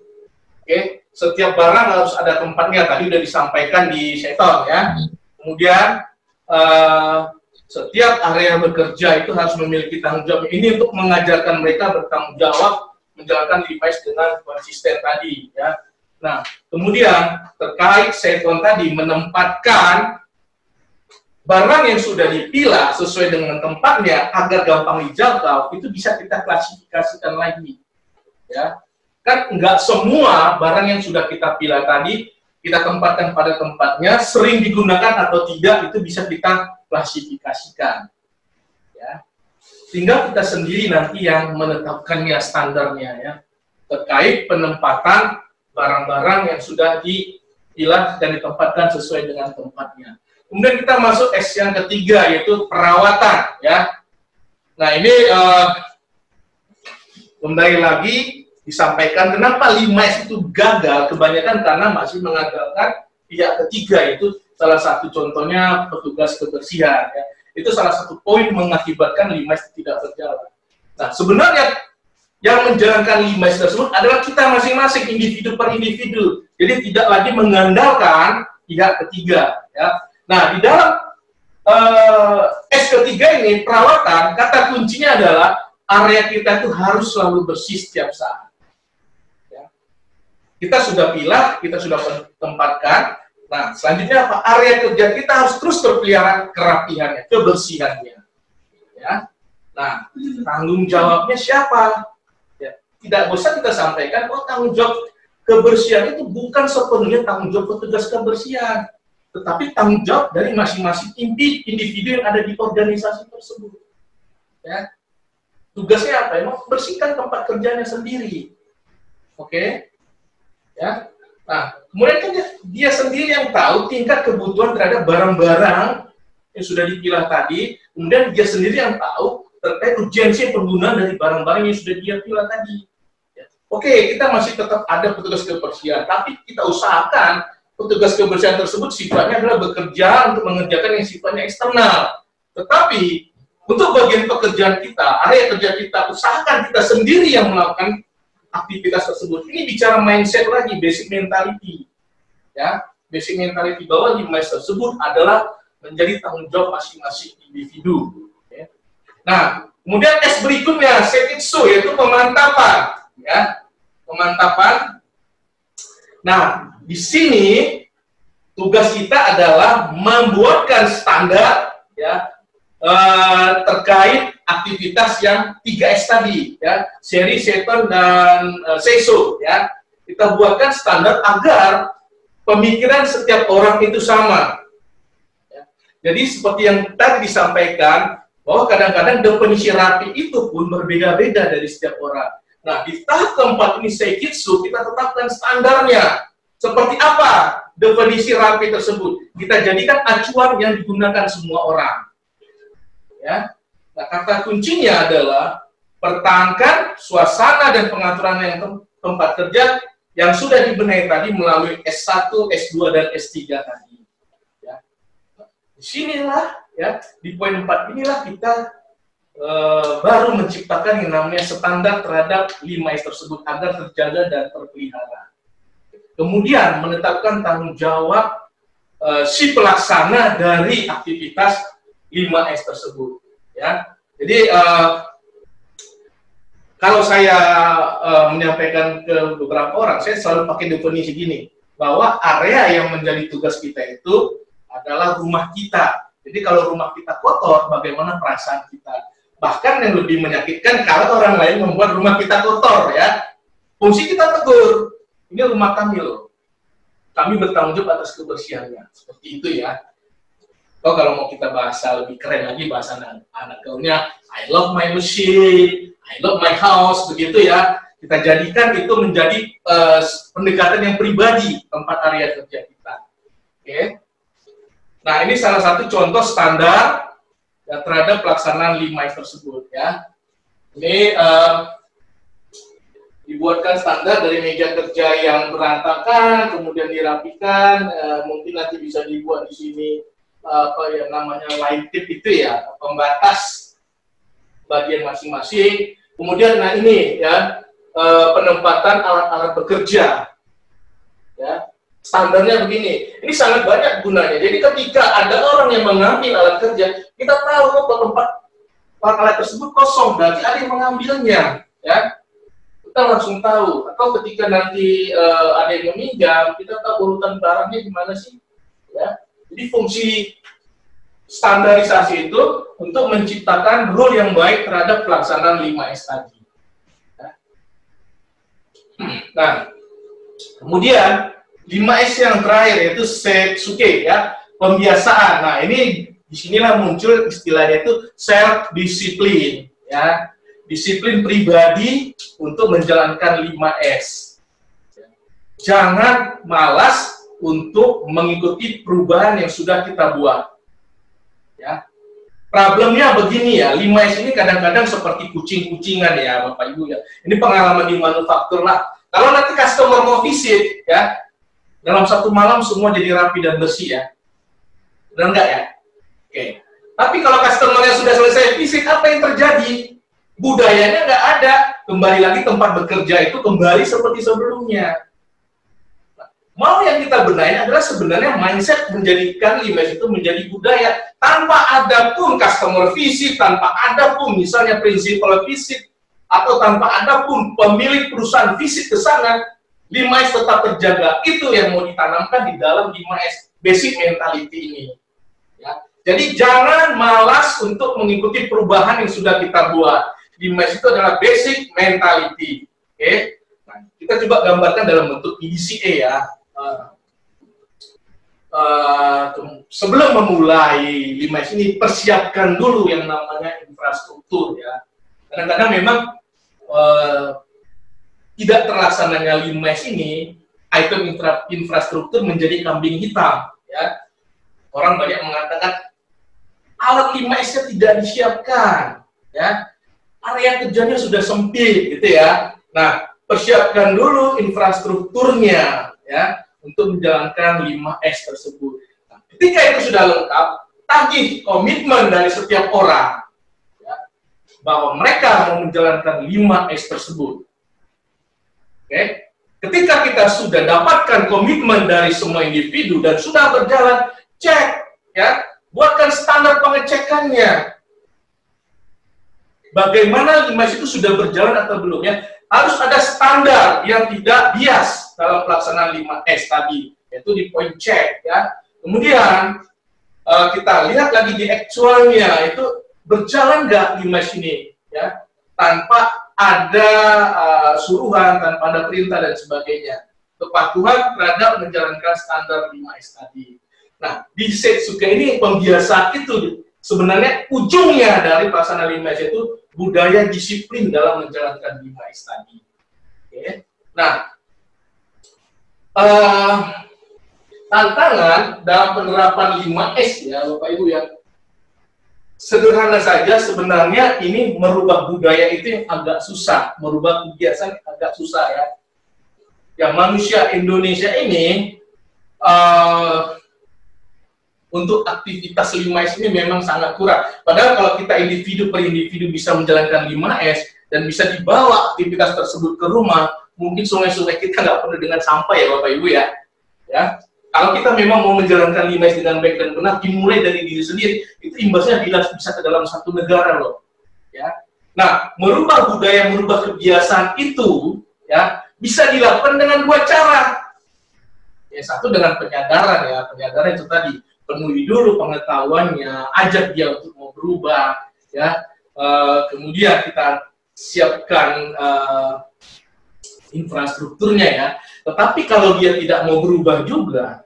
Oke. Setiap barang harus ada tempatnya, tadi sudah disampaikan di seiton, ya. Kemudian setiap area bekerja itu harus memiliki tanggung jawab. Ini untuk mengajarkan mereka bertanggung jawab menjalankan device dengan konsisten tadi, ya. Nah, kemudian terkait seiton tadi, menempatkan barang yang sudah dipilah sesuai dengan tempatnya agar gampang dijangkau, itu bisa kita klasifikasikan lagi, ya. Kan nggak semua barang yang sudah kita pilah tadi kita tempatkan pada tempatnya, sering digunakan atau tidak, itu bisa kita klasifikasikan, ya. Tinggal kita sendiri nanti yang menetapkannya standarnya, ya, terkait penempatan barang-barang yang sudah dipilah dan ditempatkan sesuai dengan tempatnya. Kemudian kita masuk S yang ketiga, yaitu perawatan, ya. Nah, ini kembali lagi disampaikan kenapa 5S itu gagal, kebanyakan karena masih mengandalkan pihak ketiga, itu salah satu contohnya petugas kebersihan, ya. Itu salah satu poin mengakibatkan 5S tidak berjalan. Nah, sebenarnya yang menjalankan 5S tersebut adalah kita masing-masing, individu per individu. Jadi tidak lagi mengandalkan pihak ketiga, ya. Nah, di dalam S ketiga ini, perawatan, kata kuncinya adalah area kita itu harus selalu bersih setiap saat. Ya. Kita sudah pilah, kita sudah tempatkan. Nah, selanjutnya apa? Area kerja kita harus terus terpelihara kerapihannya, kebersihannya. Ya. Nah, tanggung jawabnya siapa? Ya. Tidak usah kita sampaikan, oh, tanggung jawab kebersihan itu bukan sepenuhnya tanggung jawab petugas kebersihan, tetapi tanggung jawab dari masing-masing individu yang ada di organisasi tersebut. Ya. Tugasnya apa? Emang bersihkan tempat kerjanya sendiri. Oke? Ya. Nah, kemudian kan dia sendiri yang tahu tingkat kebutuhan terhadap barang-barang yang sudah dipilah tadi, kemudian dia sendiri yang tahu terkait urgensi penggunaan dari barang-barang yang sudah dia pilih tadi. Oke, kita masih tetap ada petugas kebersihan, tapi kita usahakan petugas kebersihan tersebut sifatnya adalah bekerja untuk mengerjakan yang sifatnya eksternal. Tetapi untuk bagian pekerjaan kita, area kerja kita, usahakan kita sendiri yang melakukan aktivitas tersebut. Ini bicara mindset lagi, basic mentality. Ya, basic mentality bahwa 5S tersebut adalah menjadi tanggung jawab masing-masing individu. Ya. Nah, kemudian S berikutnya, Seikitsu, yaitu pemantapan. Ya, pemantapan. Nah, di sini tugas kita adalah membuatkan standar, ya, terkait aktivitas yang 3S tadi, ya, seri, seton, dan seiso, ya. Kita buatkan standar agar pemikiran setiap orang itu sama. Ya. Jadi seperti yang tadi disampaikan, bahwa kadang-kadang definisi rapi itu pun berbeda-beda dari setiap orang. Nah, di tahap keempat ini Seikitsu, kita tetapkan standarnya. Seperti apa definisi rapi tersebut? Kita jadikan acuan yang digunakan semua orang. Ya. Nah, kata kuncinya adalah pertahankan suasana dan pengaturan yang tempat kerja yang sudah dibenahi tadi melalui S1, S2, dan S3 tadi. Ya. Nah, disinilah, ya, di poin 4 inilah kita baru menciptakan yang namanya standar terhadap 5S tersebut agar terjaga dan terpelihara. Kemudian menetapkan tanggung jawab si pelaksana dari aktivitas 5S tersebut. Ya, jadi kalau saya menyampaikan ke beberapa orang, saya selalu pakai definisi gini, bahwa area yang menjadi tugas kita itu adalah rumah kita. Jadi kalau rumah kita kotor, bagaimana perasaan kita? Bahkan yang lebih menyakitkan kalau orang lain membuat rumah kita kotor, ya. Fungsi kita tegur, ini rumah kami loh. Kami bertanggung jawab atas kebersihannya. Seperti itu, ya. Oh, kalau mau kita bahasa lebih keren lagi, bahasa anak gaulnya, I love my machine, I love my house, begitu, ya. Kita jadikan itu menjadi pendekatan yang pribadi tempat area kerja kita. Oke. Nah, ini salah satu contoh standar ya, terhadap pelaksanaan 5S tersebut, ya. Ini dibuatkan standar dari meja kerja yang berantakan, kemudian dirapikan, mungkin nanti bisa dibuat di sini apa ya namanya line tip itu, ya, pembatas bagian masing-masing. Kemudian, nah ini, ya, penempatan alat-alat bekerja, ya. Standarnya begini, ini sangat banyak gunanya. Jadi ketika ada orang yang mengambil alat kerja, kita tahu kok tempat alat tersebut kosong, berarti ada yang mengambilnya, ya. Kita langsung tahu. Atau ketika nanti ada yang meminjam, kita tahu urutan barangnya gimana sih, ya. Jadi fungsi standarisasi itu untuk menciptakan rule yang baik terhadap pelaksanaan 5S tadi. Ya. Nah, kemudian 5S yang terakhir yaitu Setsuke, ya, pembiasaan. Nah, ini disinilah muncul istilahnya itu self discipline, ya, disiplin pribadi untuk menjalankan 5S. Jangan malas untuk mengikuti perubahan yang sudah kita buat. Ya. Problemnya begini, ya, 5S ini kadang-kadang seperti kucing-kucingan, ya, Bapak Ibu, ya. Ini pengalaman di manufaktur lah. Kalau nanti customer mau visit, ya, dalam satu malam semua jadi rapi dan bersih, ya. Benar nggak, ya? Oke. Tapi kalau customer-nya sudah selesai visit, apa yang terjadi? Budayanya nggak ada. Kembali lagi tempat bekerja itu kembali seperti sebelumnya. Nah, mau yang kita benahi adalah sebenarnya mindset menjadikan 5S itu menjadi budaya. Tanpa ada pun customer visit, tanpa ada pun misalnya principal visit, atau tanpa ada pun pemilik perusahaan visit ke sana, 5S tetap terjaga. Itu yang mau ditanamkan di dalam 5S basic mentality ini. Ya. Jadi jangan malas untuk mengikuti perubahan yang sudah kita buat. 5S itu adalah basic mentality. Oke. Nah, kita coba gambarkan dalam bentuk PDCA, ya. Sebelum memulai 5S ini, persiapkan dulu yang namanya infrastruktur, ya. Kadang-kadang memang tidak terlaksananya 5S ini, item infrastruktur menjadi kambing hitam, ya. Orang banyak mengatakan alat 5S-nya tidak disiapkan, ya. Area kerjanya sudah sempit, gitu ya. Nah, persiapkan dulu infrastrukturnya, ya, untuk menjalankan 5S tersebut. Nah, ketika itu sudah lengkap, tagih komitmen dari setiap orang, ya, bahwa mereka mau menjalankan 5S tersebut. Oke? Ketika kita sudah dapatkan komitmen dari semua individu dan sudah berjalan, cek, ya, buatkan standar pengecekannya. Bagaimana 5S itu sudah berjalan atau belum, ya? Harus ada standar yang tidak bias dalam pelaksanaan 5S tadi, yaitu di poin cek, ya. Kemudian kita lihat lagi di aktualnya, itu berjalan nggak 5S ini, ya, tanpa ada suruhan, tanpa ada perintah dan sebagainya. Kepatuhan terhadap menjalankan standar 5S tadi. Nah, di Setsuke ini pembiasaan itu sebenarnya ujungnya dari pelaksanaan 5S itu budaya disiplin dalam menjalankan 5S tadi. Oke. Nah, tantangan dalam penerapan 5S, ya Bapak Ibu, ya, sederhana saja sebenarnya ini merubah budaya itu yang agak susah, merubah kebiasaan agak susah, ya. Ya, manusia Indonesia ini untuk aktivitas 5S ini memang sangat kurang. Padahal kalau kita individu per individu bisa menjalankan 5S dan bisa dibawa aktivitas tersebut ke rumah, mungkin sungai-sungai kita nggak penuh dengan sampah, ya Bapak Ibu, ya. Ya, kalau kita memang mau menjalankan 5S dengan baik dan benar, dimulai dari diri sendiri, itu imbasnya bisa ke dalam satu negara loh. Ya. Nah, merubah budaya, merubah kebiasaan itu, ya, bisa dilakukan dengan dua cara. Ya, satu dengan penyadaran, ya, penyadaran itu tadi. Penuhi dulu pengetahuannya, ajak dia untuk mau berubah, ya. Kemudian kita siapkan infrastrukturnya, ya. Tetapi kalau dia tidak mau berubah juga,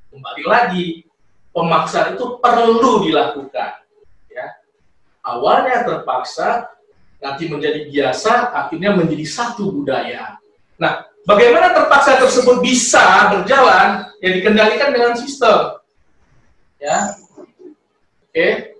kembali lagi, pemaksaan itu perlu dilakukan, ya. Awalnya terpaksa, nanti menjadi biasa, akhirnya menjadi satu budaya. Nah, bagaimana terpaksa tersebut bisa berjalan, ya dikendalikan dengan sistem. Ya, oke.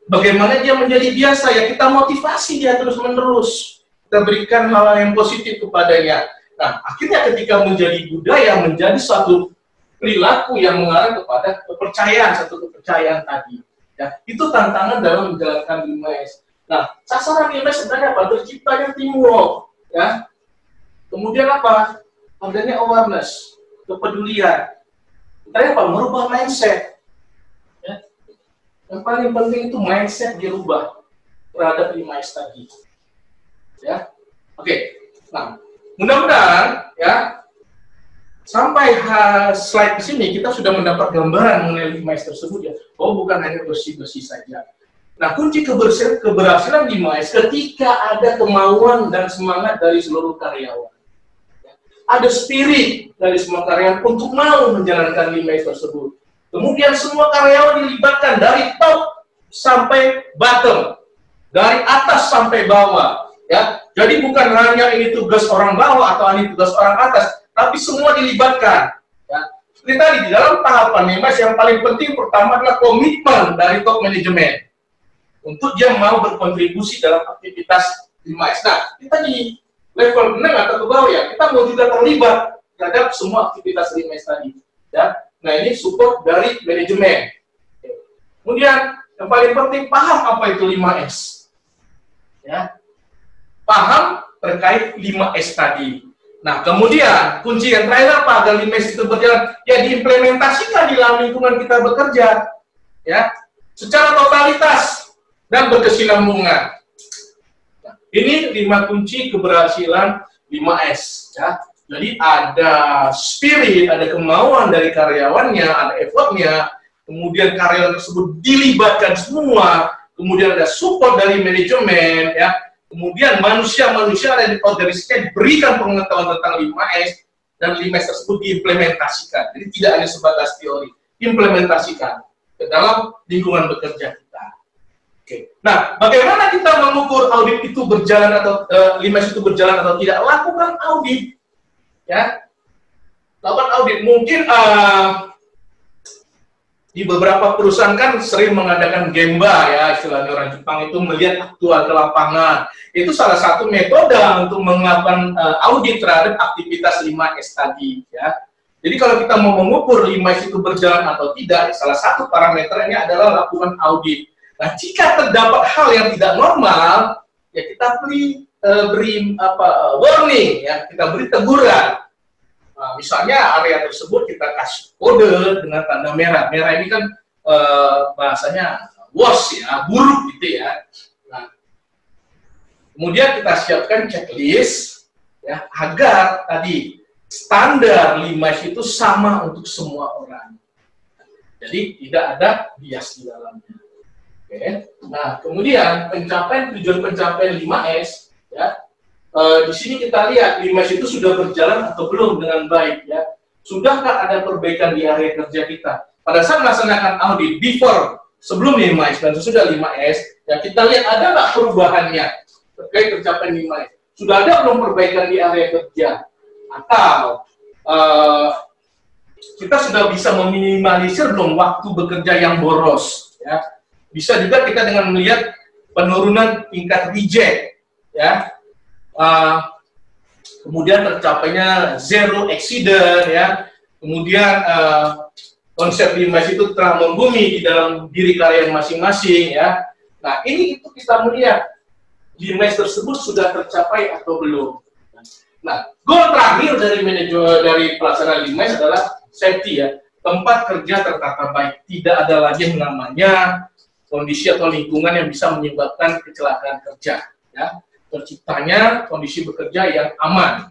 Bagaimana dia menjadi biasa, ya kita motivasi dia terus-menerus, kita berikan hal-hal yang positif kepadanya. Nah, akhirnya ketika menjadi budaya, menjadi suatu perilaku yang mengarah kepada kepercayaan, satu kepercayaan tadi. Ya, itu tantangan dalam menjalankan 5S. Nah, sasaran 5S sebenarnya apa? Terciptanya teamwork, ya. Kemudian apa? Adanya awareness, kepedulian. Kita apa? Merubah mindset. Yang paling penting itu mindset dirubah terhadap 5S tadi. Ya, oke. Nah, mudah-mudahan, ya, sampai slide di sini kita sudah mendapat gambaran mengenai 5S tersebut, ya. Oh, bukan hanya bersih-bersih saja. Nah, kunci keberhasilan 5S ketika ada kemauan dan semangat dari seluruh karyawan. Ya. Ada spirit dari semua karyawan untuk mau menjalankan 5S tersebut. Kemudian semua karyawan dilibatkan dari top sampai bottom, dari atas sampai bawah, ya. Jadi bukan hanya ini tugas orang bawah atau ini tugas orang atas, tapi semua dilibatkan. Ya. Seperti tadi di dalam tahapan 5S yang paling penting pertama adalah komitmen dari top manajemen untuk dia mau berkontribusi dalam aktivitas 5S. Nah, kita di level menengah atau ke bawah, ya, kita mau juga terlibat terhadap semua aktivitas 5S tadi. Ya. Nah, ini support dari manajemen. Kemudian, yang paling penting, paham apa itu 5S. Ya. Paham terkait 5S tadi. Nah, kemudian, kunci yang terakhir apa agar 5S itu berjalan? Ya, diimplementasikan di dalam lingkungan kita bekerja. Ya. Secara totalitas dan berkesinambungan. Nah, ini 5 kunci keberhasilan 5S. Ya. Jadi ada spirit, ada kemauan dari karyawannya, ada effortnya, kemudian karyawan tersebut dilibatkan semua, kemudian ada support dari manajemen, ya, kemudian manusia-manusia yang di organisasinya diberikan pengetahuan tentang 5S, dan 5S tersebut diimplementasikan. Jadi tidak hanya sebatas teori, implementasikan ke dalam lingkungan bekerja kita. Oke. Nah, bagaimana kita mengukur audit itu berjalan atau 5S itu berjalan atau tidak? Lakukan audit. Ya, lakukan audit. Mungkin di beberapa perusahaan kan sering mengadakan gemba ya, istilahnya orang Jepang itu melihat aktual ke lapangan. Itu salah satu metode untuk melakukan audit terhadap aktivitas 5S tadi ya. Jadi kalau kita mau mengukur 5S itu berjalan atau tidak, salah satu parameternya adalah lakukan audit. Nah, jika terdapat hal yang tidak normal, ya kita beri warning ya, kita beri teguran. Nah, misalnya area tersebut kita kasih kode dengan tanda merah. Merah ini kan bahasanya worse ya, buruk gitu ya. Nah, kemudian kita siapkan checklist ya agar tadi standar 5S itu sama untuk semua orang. Jadi tidak ada bias di dalamnya. Oke. Nah, kemudian tujuan pencapaian 5S ya. Di sini kita lihat 5S itu sudah berjalan atau belum dengan baik ya. Sudahkah ada perbaikan di area kerja kita? Pada saat melaksanakan audit sebelum 5S dan sesudah 5S, ya kita lihat ada nggak perubahannya terkait pencapaian 5S. Sudah ada belum perbaikan di area kerja? Atau kita sudah bisa meminimalisir belum waktu bekerja yang boros? Ya. Bisa juga kita dengan melihat penurunan tingkat reject, ya. Kemudian tercapainya zero accident ya, kemudian konsep 5S itu telah membumi di dalam diri kalian masing-masing ya. Nah ini itu kita melihat 5S tersebut sudah tercapai atau belum. Nah goal terakhir dari manajer dari pelaksana 5S adalah safety ya, tempat kerja tertata baik, tidak ada lagi yang namanya kondisi atau lingkungan yang bisa menyebabkan kecelakaan kerja ya. Terciptanya kondisi bekerja yang aman.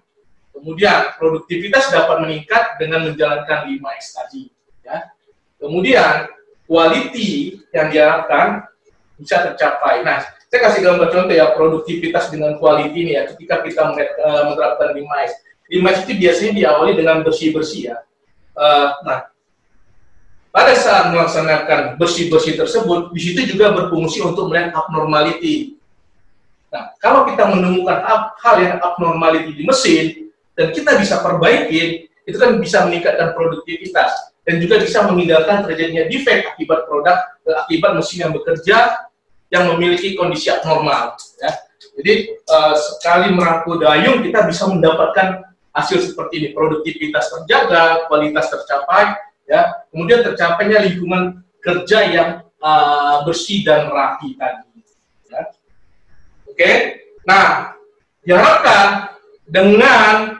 Kemudian produktivitas dapat meningkat dengan menjalankan 5S tadi. Ya. Kemudian quality yang diharapkan bisa tercapai. Nah, saya kasih gambar contoh ya produktivitas dengan quality ini ya. Ketika kita menerapkan 5S, 5S itu biasanya diawali dengan bersih-bersih ya. Nah, pada saat melaksanakan bersih-bersih tersebut, di situ juga berfungsi untuk melihat abnormality. Nah, kalau kita menemukan hal yang abnormality di mesin dan kita bisa perbaikin, itu kan bisa meningkatkan produktivitas dan juga bisa menghindarkan terjadinya defect akibat mesin yang bekerja yang memiliki kondisi abnormal. Ya. Jadi sekali merangkul dayung kita bisa mendapatkan hasil seperti ini, produktivitas terjaga, kualitas tercapai, ya. Kemudian tercapainya lingkungan kerja yang bersih dan rapi tadi. Ya. Oke, nah diharapkan dengan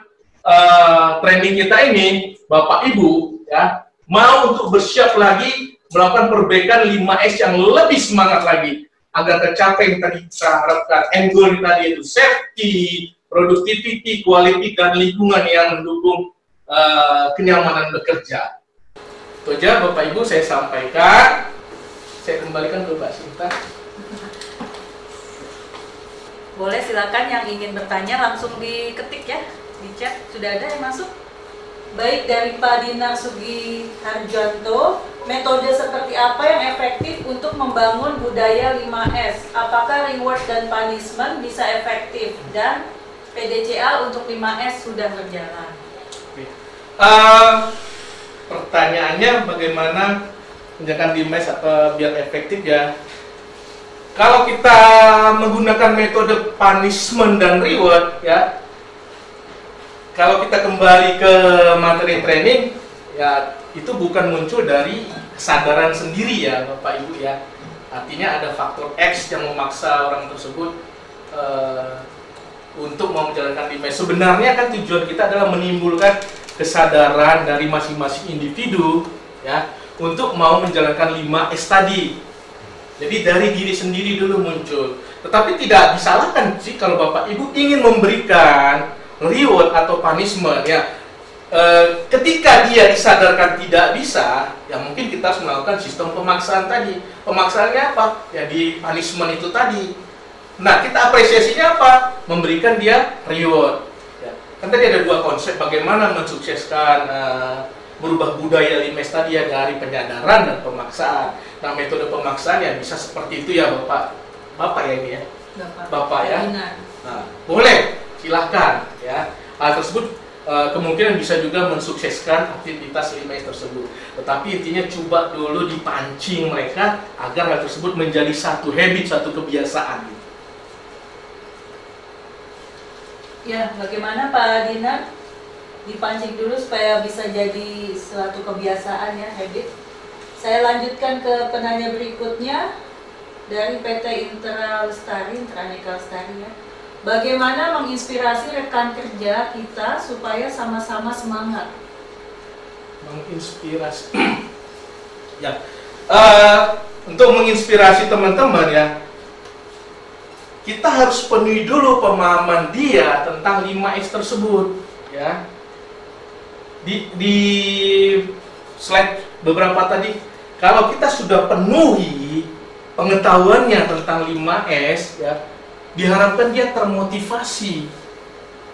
training kita ini, Bapak Ibu ya mau untuk bersiap lagi melakukan perbaikan 5S yang lebih semangat lagi agar tercapai yang tadi kita harapkan. End goal tadi itu safety, productivity, quality dan lingkungan yang mendukung kenyamanan bekerja. Itu aja Bapak Ibu saya sampaikan. Saya kembalikan ke Mbak Sinta. Boleh silakan yang ingin bertanya langsung diketik ya di chat. Sudah ada yang masuk? Baik, dari Pak Dinar Sugi Harjanto, metode seperti apa yang efektif untuk membangun budaya 5S? Apakah reward dan punishment bisa efektif? Dan PDCA untuk 5S sudah berjalan? Pertanyaannya bagaimana menjalankan 5S atau biar efektif ya? Kalau kita menggunakan metode punishment dan reward ya, kalau kita kembali ke materi training ya, itu bukan muncul dari kesadaran sendiri ya Bapak Ibu ya. Artinya ada faktor X yang memaksa orang tersebut untuk mau menjalankan 5S. Sebenarnya kan tujuan kita adalah menimbulkan kesadaran dari masing-masing individu ya untuk mau menjalankan 5S tadi. Jadi dari diri sendiri dulu muncul. Tetapi tidak disalahkan sih kalau Bapak Ibu ingin memberikan reward atau punishment ya. Ketika dia disadarkan tidak bisa, ya mungkin kita harus melakukan sistem pemaksaan tadi. Pemaksaannya apa? Ya di punishment itu tadi. Nah, kita apresiasinya apa? Memberikan dia reward. Ya. Kan tadi ada dua konsep bagaimana mensukseskan merubah budaya 5S tadi ya, dari penyadaran dan pemaksaan. Nah, metode pemaksaan ya bisa seperti itu ya Bapak ya ini ya. Bapak ya. Nah, boleh silahkan ya. Hal tersebut kemungkinan bisa juga mensukseskan aktivitas 5S tersebut. Tetapi intinya coba dulu dipancing mereka agar hal tersebut menjadi satu habit, satu kebiasaan. Ya, bagaimana Pak Dinar? Dipancing dulu supaya bisa jadi suatu kebiasaan ya, habit. Saya lanjutkan ke penanya berikutnya dari PT Intra Aneka Lestari ya. Bagaimana menginspirasi rekan kerja kita supaya sama-sama semangat? Menginspirasi. Ya, untuk menginspirasi teman-teman ya, kita harus penuhi dulu pemahaman dia tentang 5S tersebut ya. Di slide beberapa tadi, kalau kita sudah penuhi pengetahuannya tentang 5S ya, diharapkan dia termotivasi,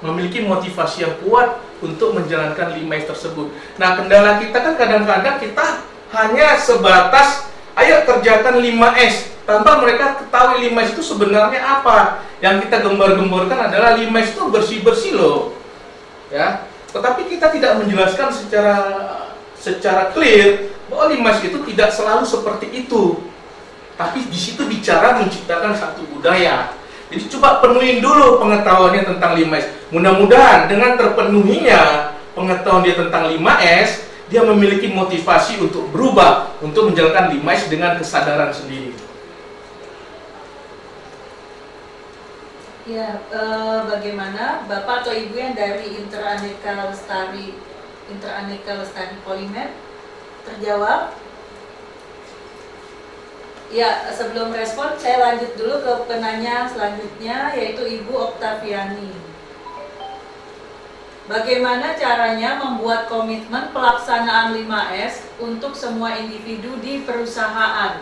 memiliki motivasi yang kuat untuk menjalankan 5S tersebut. Nah, kendala kita kan kadang-kadang kita hanya sebatas ayo kerjakan 5S tanpa mereka ketahui 5S itu sebenarnya apa. Yang kita gembar-gemborkan adalah 5S itu bersih-bersih loh ya. Tetapi kita tidak menjelaskan secara clear bahwa 5S itu tidak selalu seperti itu. Tapi di situ bicara menciptakan satu budaya. Jadi coba penuhin dulu pengetahuannya tentang 5S. Mudah-mudahan dengan terpenuhinya pengetahuan dia tentang 5S, dia memiliki motivasi untuk berubah, untuk menjalankan 5S dengan kesadaran sendiri. Ya, bagaimana Bapak atau Ibu yang dari Intra Aneka Lestari Polimer terjawab? Ya, sebelum respon, saya lanjut dulu ke penanya selanjutnya, yaitu Ibu Oktaviani. Bagaimana caranya membuat komitmen pelaksanaan 5S untuk semua individu di perusahaan?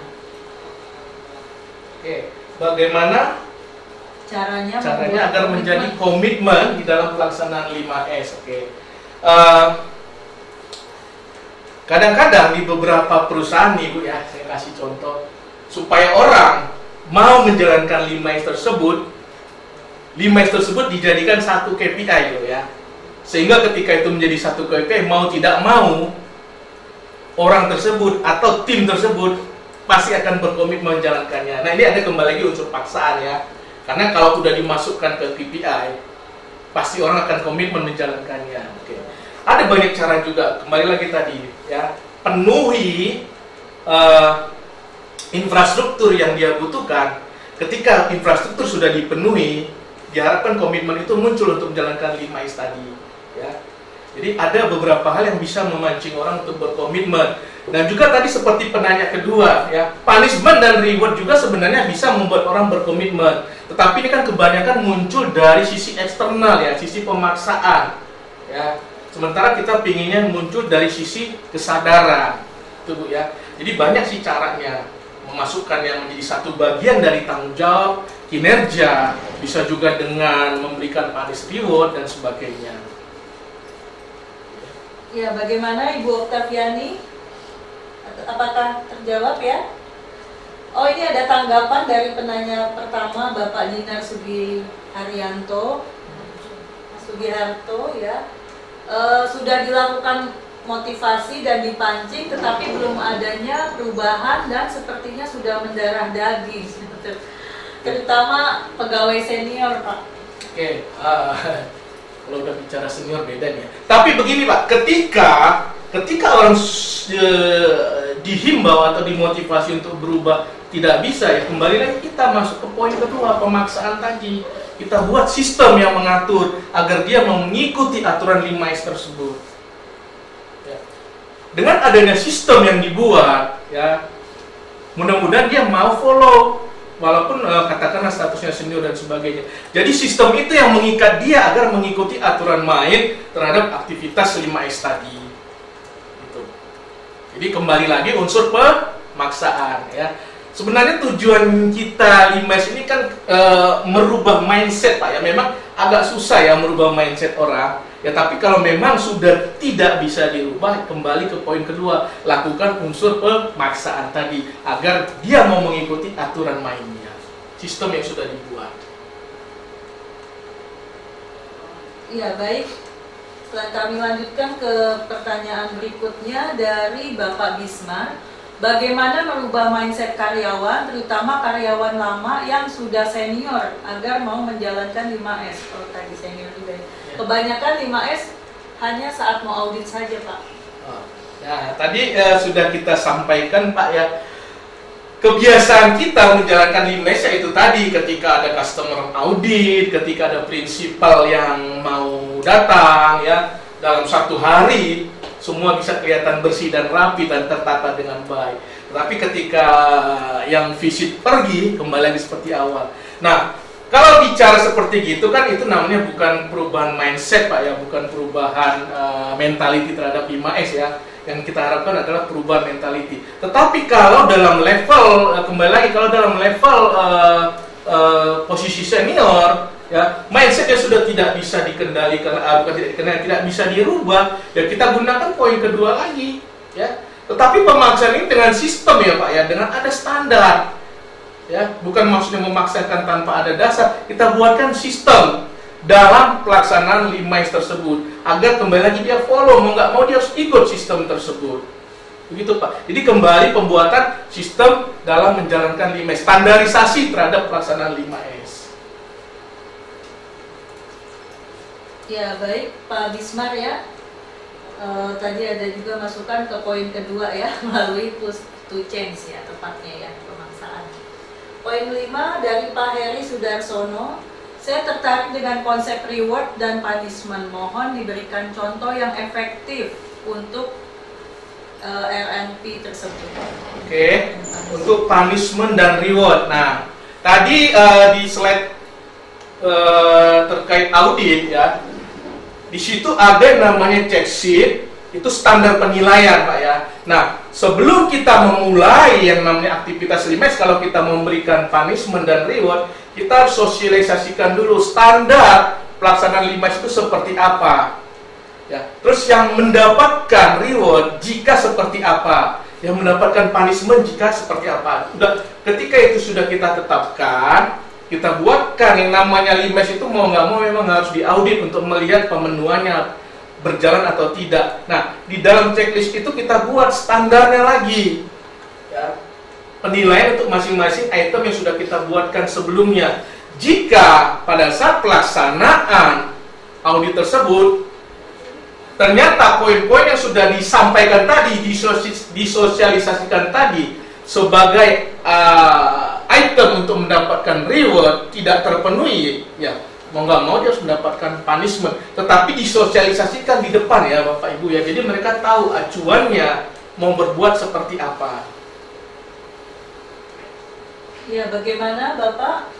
Oke, bagaimana caranya agar menjadi komitmen di dalam pelaksanaan 5S? Oke. Kadang-kadang di beberapa perusahaan nih Bu ya, saya kasih contoh. Supaya orang mau menjalankan 5S tersebut, 5S tersebut dijadikan satu KPI gitu ya. Sehingga ketika itu menjadi satu KPI, mau tidak mau, orang tersebut atau tim tersebut pasti akan berkomitmen menjalankannya. Nah, ini ada kembali lagi unsur paksaan ya. Karena kalau sudah dimasukkan ke KPI, pasti orang akan komitmen menjalankannya. Oke. Ada banyak cara juga, kembali lagi tadi ya, penuhi infrastruktur yang dia butuhkan. Ketika infrastruktur sudah dipenuhi, diharapkan komitmen itu muncul untuk menjalankan 5S tadi ya. Jadi ada beberapa hal yang bisa memancing orang untuk berkomitmen. Dan juga tadi seperti penanya kedua ya, punishment dan reward juga sebenarnya bisa membuat orang berkomitmen. Tetapi ini kan kebanyakan muncul dari sisi eksternal ya, sisi pemaksaan ya. Sementara kita pinginnya muncul dari sisi kesadaran itu Bu ya. Jadi banyak sih caranya, memasukkan yang menjadi satu bagian dari tanggung jawab, kinerja, bisa juga dengan memberikan punish reward dan sebagainya. Ya, bagaimana Ibu Oktaviani? Apakah terjawab ya? Oh, ini ada tanggapan dari penanya pertama, Bapak Dinar Sugiharto ya. Sudah dilakukan motivasi dan dipancing, tetapi belum adanya perubahan dan sepertinya sudah mendarah daging, terutama pegawai senior, Pak. Oke, kalau udah bicara senior beda nih. Tapi begini Pak, ketika orang dihimbau atau dimotivasi untuk berubah tidak bisa ya, kembali lagi kita masuk ke poin kedua, pemaksaan tadi. Kita buat sistem yang mengatur agar dia mengikuti aturan 5S tersebut. Dengan adanya sistem yang dibuat, ya, mudah-mudahan dia mau follow, walaupun katakanlah statusnya senior dan sebagainya. Jadi sistem itu yang mengikat dia agar mengikuti aturan main terhadap aktivitas 5S tadi. Gitu. Jadi kembali lagi unsur pemaksaan, ya. Sebenarnya tujuan kita 5S ini kan merubah mindset Pak ya. Memang agak susah ya merubah mindset orang. Ya tapi kalau memang sudah tidak bisa dirubah, kembali ke poin kedua, lakukan unsur pemaksaan tadi agar dia mau mengikuti aturan mainnya, sistem yang sudah dibuat. Ya baik. Kami lanjutkan ke pertanyaan berikutnya dari Bapak Bismar. Bagaimana merubah mindset karyawan, terutama karyawan lama yang sudah senior, agar mau menjalankan 5S? Kalau tadi senior juga ya. Kebanyakan 5S hanya saat mau audit saja, Pak. Nah, tadi sudah kita sampaikan, Pak, ya. Kebiasaan kita menjalankan 5S yaitu tadi, ketika ada customer audit, ketika ada prinsipal yang mau datang, ya, dalam satu hari semua bisa kelihatan bersih dan rapi dan tertata dengan baik. Tapi ketika yang visit pergi, kembali lagi seperti awal. Nah, kalau bicara seperti gitu kan itu namanya bukan perubahan mindset, Pak, ya, bukan perubahan mentality terhadap 5S, ya. Yang kita harapkan adalah perubahan mentality. Tetapi kalau dalam level, kembali lagi, kalau dalam level posisi senior, ya, mindsetnya sudah tidak bisa dikendalikan, bukan tidak dikendalikan, tidak bisa dirubah, ya kita gunakan poin kedua lagi, ya. Tetapi pemaksaan ini dengan sistem, ya Pak, ya, dengan ada standar, ya, bukan maksudnya memaksakan tanpa ada dasar. Kita buatkan sistem dalam pelaksanaan 5S tersebut agar kembali lagi dia follow, mau nggak mau dia harus ikut sistem tersebut, begitu Pak. Jadi kembali pembuatan sistem dalam menjalankan 5S, standarisasi terhadap pelaksanaan 5S. Ya, baik Pak Bismar, ya. Tadi ada juga masukan ke poin kedua, ya, melalui push to change, ya, tepatnya, ya, pemaksaan. Poin 5 dari Pak Heri Sudarsono. Saya tertarik dengan konsep reward dan punishment. Mohon diberikan contoh yang efektif untuk RNP tersebut. Oke, untuk punishment dan reward. Nah, tadi di slide terkait audit, ya, di situ ada yang namanya check sheet, itu standar penilaian, Pak, ya. Nah, sebelum kita memulai yang namanya aktivitas 5S, kalau kita memberikan punishment dan reward, kita harus sosialisasikan dulu standar pelaksanaan 5S itu seperti apa, ya. Terus yang mendapatkan reward jika seperti apa, yang mendapatkan punishment jika seperti apa. Ketika itu sudah kita tetapkan, kita buatkan yang namanya 5S itu mau nggak mau memang harus diaudit untuk melihat pemenuhannya berjalan atau tidak. Nah, di dalam checklist itu kita buat standarnya lagi, ya, penilaian untuk masing-masing item yang sudah kita buatkan sebelumnya. Jika pada saat pelaksanaan audit tersebut ternyata poin-poin yang sudah disampaikan tadi, disosialisasikan tadi sebagai item untuk mendapatkan reward tidak terpenuhi, ya mau nggak mau dia harus mendapatkan punishment. Tetapi disosialisasikan di depan, ya Bapak Ibu, ya, jadi mereka tahu acuannya mau berbuat seperti apa. Ya, bagaimana Bapak?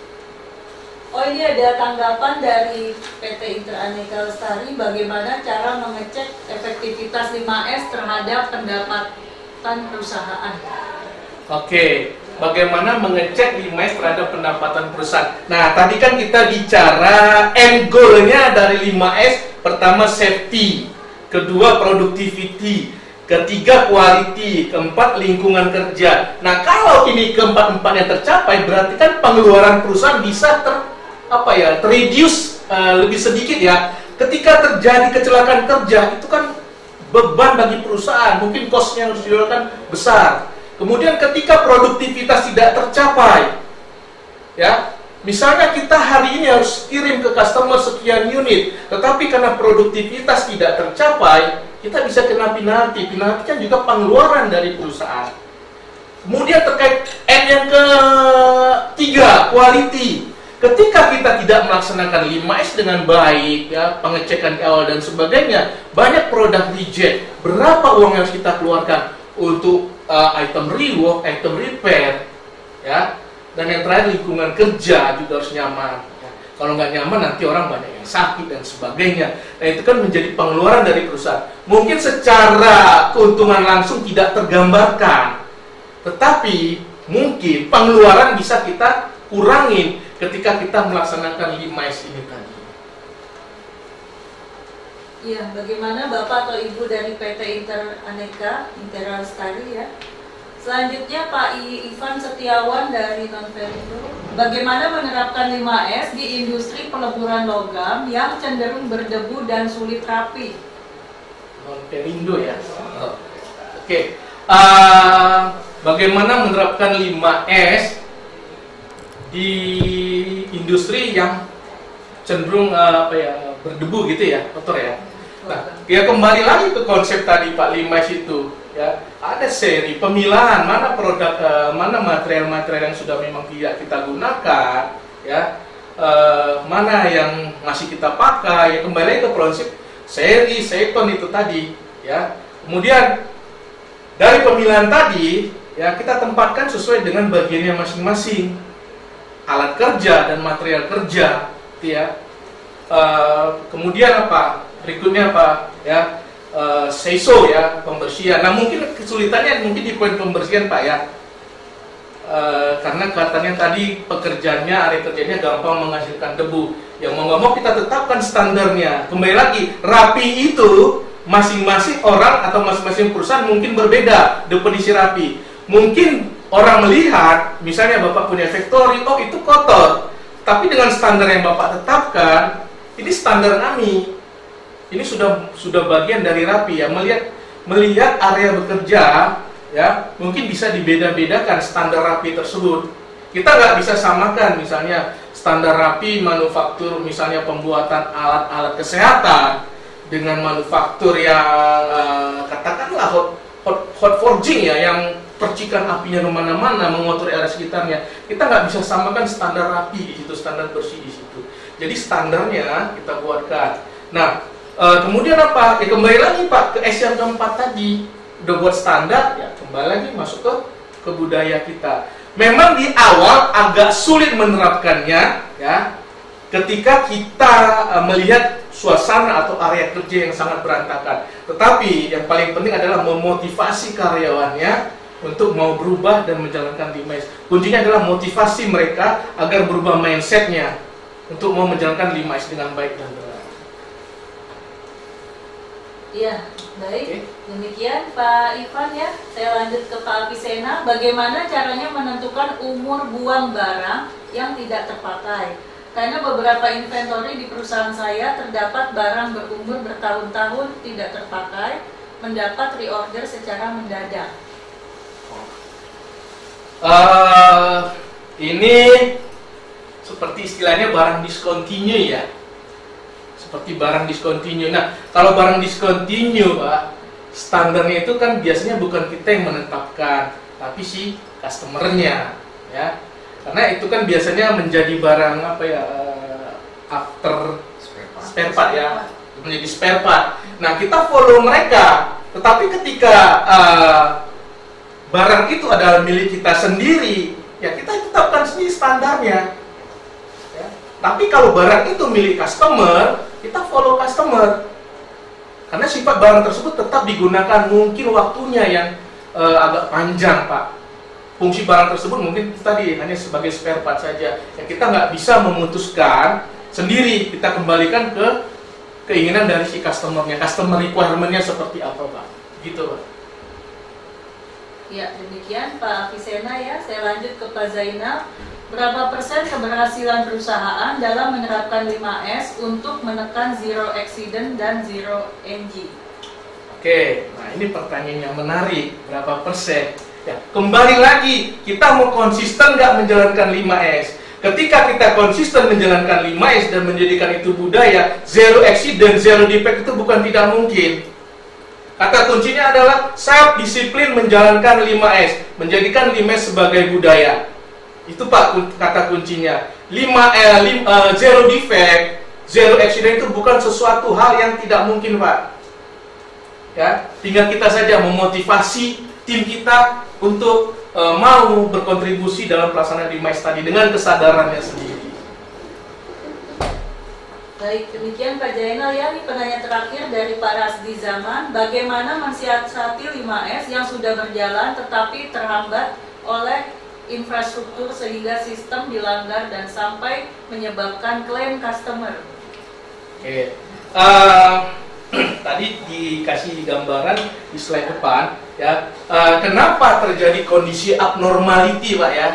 Oh, ini ada tanggapan dari PT Interaneka Lestari, bagaimana cara mengecek efektivitas 5S terhadap pendapatan perusahaan. Oke, bagaimana mengecek 5S terhadap pendapatan perusahaan. Nah, tadi kan kita bicara end goal-nya dari 5S, pertama safety, kedua productivity, ketiga quality, keempat lingkungan kerja. Nah, kalau ini keempat-empatnya tercapai, berarti kan pengeluaran perusahaan bisa reduce lebih sedikit, ya. Ketika terjadi kecelakaan kerja, itu kan beban bagi perusahaan, mungkin cost-nya harus dikeluarkan besar. Kemudian ketika produktivitas tidak tercapai, ya, misalnya kita hari ini harus kirim ke customer sekian unit, tetapi karena produktivitas tidak tercapai, kita bisa kena penalti. Penalti kan juga pengeluaran dari perusahaan. Kemudian terkait yang ketiga, quality. Ketika kita tidak melaksanakan 5S dengan baik, ya, pengecekan awal dan sebagainya, banyak produk reject. Berapa uang yang harus kita keluarkan untuk item rework, item repair, ya, dan yang terakhir lingkungan kerja juga harus nyaman. Ya. Kalau nggak nyaman nanti orang banyak yang sakit dan sebagainya. Nah, itu kan menjadi pengeluaran dari perusahaan. Mungkin secara keuntungan langsung tidak tergambarkan, tetapi mungkin pengeluaran bisa kita kurangin ketika kita melaksanakan 5S ini tadi. Ya, bagaimana Bapak atau Ibu dari PT Interaneka Lestari, ya. Selanjutnya Pak Ivan Setiawan dari Non-Verindo. Bagaimana menerapkan 5S di industri peleburan logam yang cenderung berdebu dan sulit rapi. Non-perindo ya. Oke. Bagaimana menerapkan 5S di industri yang cenderung berdebu gitu ya, kotor ya. Nah, ya kembali lagi ke konsep tadi Pak 5S itu ya. Ada seri pemilahan mana produk, mana material-material yang sudah memang tidak kita gunakan ya. Mana yang masih kita pakai, ya kembali lagi ke konsep seri, sekon itu tadi ya. Kemudian dari pemilihan tadi ya kita tempatkan sesuai dengan bagiannya masing-masing, alat kerja dan material kerja gitu ya. Kemudian apa berikutnya apa ya, seiso ya, pembersihan. Nah mungkin kesulitannya mungkin di poin pembersihan Pak ya, karena katanya tadi pekerjaannya, area kerjanya gampang menghasilkan debu. Yang mau nggak mau kita tetapkan standarnya. Kembali lagi, rapi itu masing-masing orang atau masing-masing perusahaan mungkin berbeda definisi rapi. Mungkin orang melihat, misalnya Bapak punya factory, oh itu kotor. Tapi dengan standar yang Bapak tetapkan, ini standar kami. Ini sudah bagian dari rapi ya. Melihat area bekerja ya, mungkin bisa dibeda-bedakan standar rapi tersebut. Kita nggak bisa samakan misalnya standar rapi manufaktur, misalnya pembuatan alat-alat kesehatan dengan manufaktur yang katakanlah hot forging ya, yang percikan apinya kemana-mana mengotori area sekitarnya. Kita nggak bisa samakan standar rapi di situ, standar bersih di situ. Jadi standarnya kita buatkan. Nah, kemudian apa? Ya kembali lagi Pak ke S yang keempat tadi, udah buat standar, ya kembali lagi masuk ke budaya kita. Memang di awal agak sulit menerapkannya, ya, ketika kita melihat suasana atau area kerja yang sangat berantakan. Tetapi yang paling penting adalah memotivasi karyawannya untuk mau berubah dan menjalankan 5S. Kuncinya adalah motivasi mereka agar berubah mindsetnya untuk mau menjalankan 5S dengan baik dan benar. Iya, baik. Okay. Demikian Pak Ivan ya. Saya lanjut ke Pak Avicenna. Bagaimana caranya menentukan umur buang barang yang tidak terpakai? Karena beberapa inventory di perusahaan saya terdapat barang berumur bertahun-tahun tidak terpakai, mendapat reorder secara mendadak. Ini seperti istilahnya barang discontinue ya. Seperti barang discontinue. Nah, kalau barang discontinue, Pak, standarnya itu kan biasanya bukan kita yang menetapkan, tapi si customernya, ya. Karena itu kan biasanya menjadi barang apa ya, after spare part ya, menjadi spare part. Nah, kita follow mereka, tetapi ketika barang itu adalah milik kita sendiri, ya kita tetapkan sendiri standarnya. Ya. Tapi kalau barang itu milik customer, kita follow customer. Karena sifat barang tersebut tetap digunakan, mungkin waktunya yang agak panjang, Pak. Fungsi barang tersebut mungkin tadi hanya sebagai spare part saja. Ya, kita nggak bisa memutuskan sendiri, kita kembalikan ke keinginan dari si customernya, customer requirement-nya seperti apa, Pak. Gitu, Pak. Ya, demikian Pak Avicenna ya. Saya lanjut ke Pak Zainal. Berapa persen keberhasilan perusahaan dalam menerapkan 5S untuk menekan zero accident dan zero NG? Oke, nah ini pertanyaan yang menarik. Berapa persen? Ya, kembali lagi, kita mau konsisten nggak menjalankan 5S? Ketika kita konsisten menjalankan 5S dan menjadikan itu budaya, zero accident, zero defect itu bukan tidak mungkin. Kata kuncinya adalah self disiplin menjalankan 5S, menjadikan 5S sebagai budaya. Itu Pak kata kuncinya. Zero defect, zero accident itu bukan sesuatu hal yang tidak mungkin, Pak. Ya, tinggal kita saja memotivasi tim kita untuk mau berkontribusi dalam pelaksanaan 5S tadi dengan kesadarannya sendiri. Baik, demikian Pak Jainal ya. Ini penanya terakhir dari Pak Rasdi Zaman. Bagaimana mensiasati 5S yang sudah berjalan tetapi terhambat oleh infrastruktur sehingga sistem dilanggar dan sampai menyebabkan klaim customer? Oke. Tadi dikasih gambaran di slide depan ya. Kenapa terjadi kondisi abnormality, Pak ya?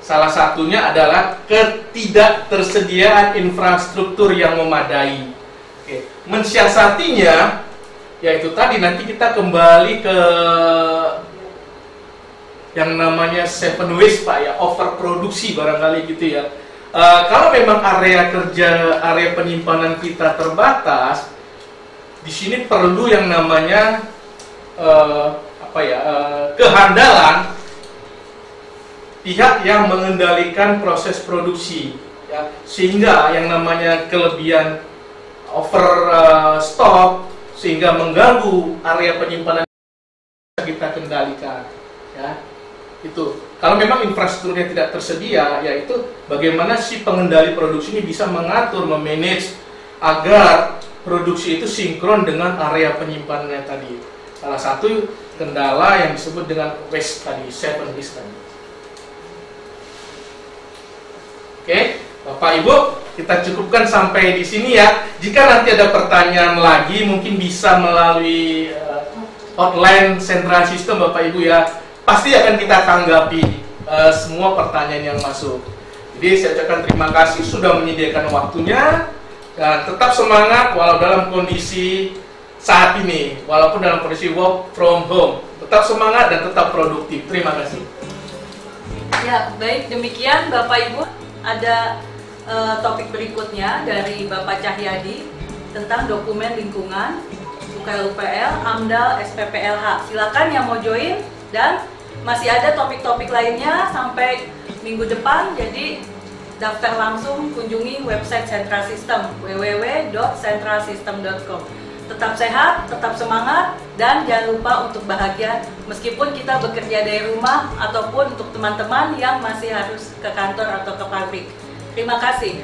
Salah satunya adalah ketidaktersediaan infrastruktur yang memadai. Oke. Mensiasatinya, yaitu tadi nanti kita kembali ke yang namanya seven waste Pak ya, overproduksi barangkali gitu ya. Kalau memang area kerja, area penyimpanan kita terbatas, di sini perlu yang namanya kehandalan pihak yang mengendalikan proses produksi, ya, sehingga yang namanya kelebihan overstock sehingga mengganggu area penyimpanan kita kendalikan, ya. Itu kalau memang infrastrukturnya tidak tersedia, yaitu bagaimana si pengendali produksi ini bisa mengatur, memanage agar produksi itu sinkron dengan area penyimpanannya tadi. Salah satu kendala yang disebut dengan waste tadi, seven waste tadi. Oke, Bapak Ibu, kita cukupkan sampai di sini ya. Jika nanti ada pertanyaan lagi, mungkin bisa melalui hotline Central System Bapak Ibu ya. Pasti akan kita tanggapi semua pertanyaan yang masuk. Jadi saya ucapkan terima kasih sudah menyediakan waktunya, dan tetap semangat walau dalam kondisi saat ini, walaupun dalam kondisi work from home. Tetap semangat dan tetap produktif. Terima kasih. Ya, baik, demikian Bapak Ibu. Ada topik berikutnya dari Bapak Cahyadi tentang dokumen lingkungan UKL-UPL, AMDAL, SPPLH. Silakan yang mau join, dan masih ada topik-topik lainnya sampai minggu depan. Jadi daftar langsung, kunjungi website Central System www.centralsystem.com. Tetap sehat, tetap semangat, dan jangan lupa untuk bahagia meskipun kita bekerja dari rumah ataupun untuk teman-teman yang masih harus ke kantor atau ke pabrik. Terima kasih.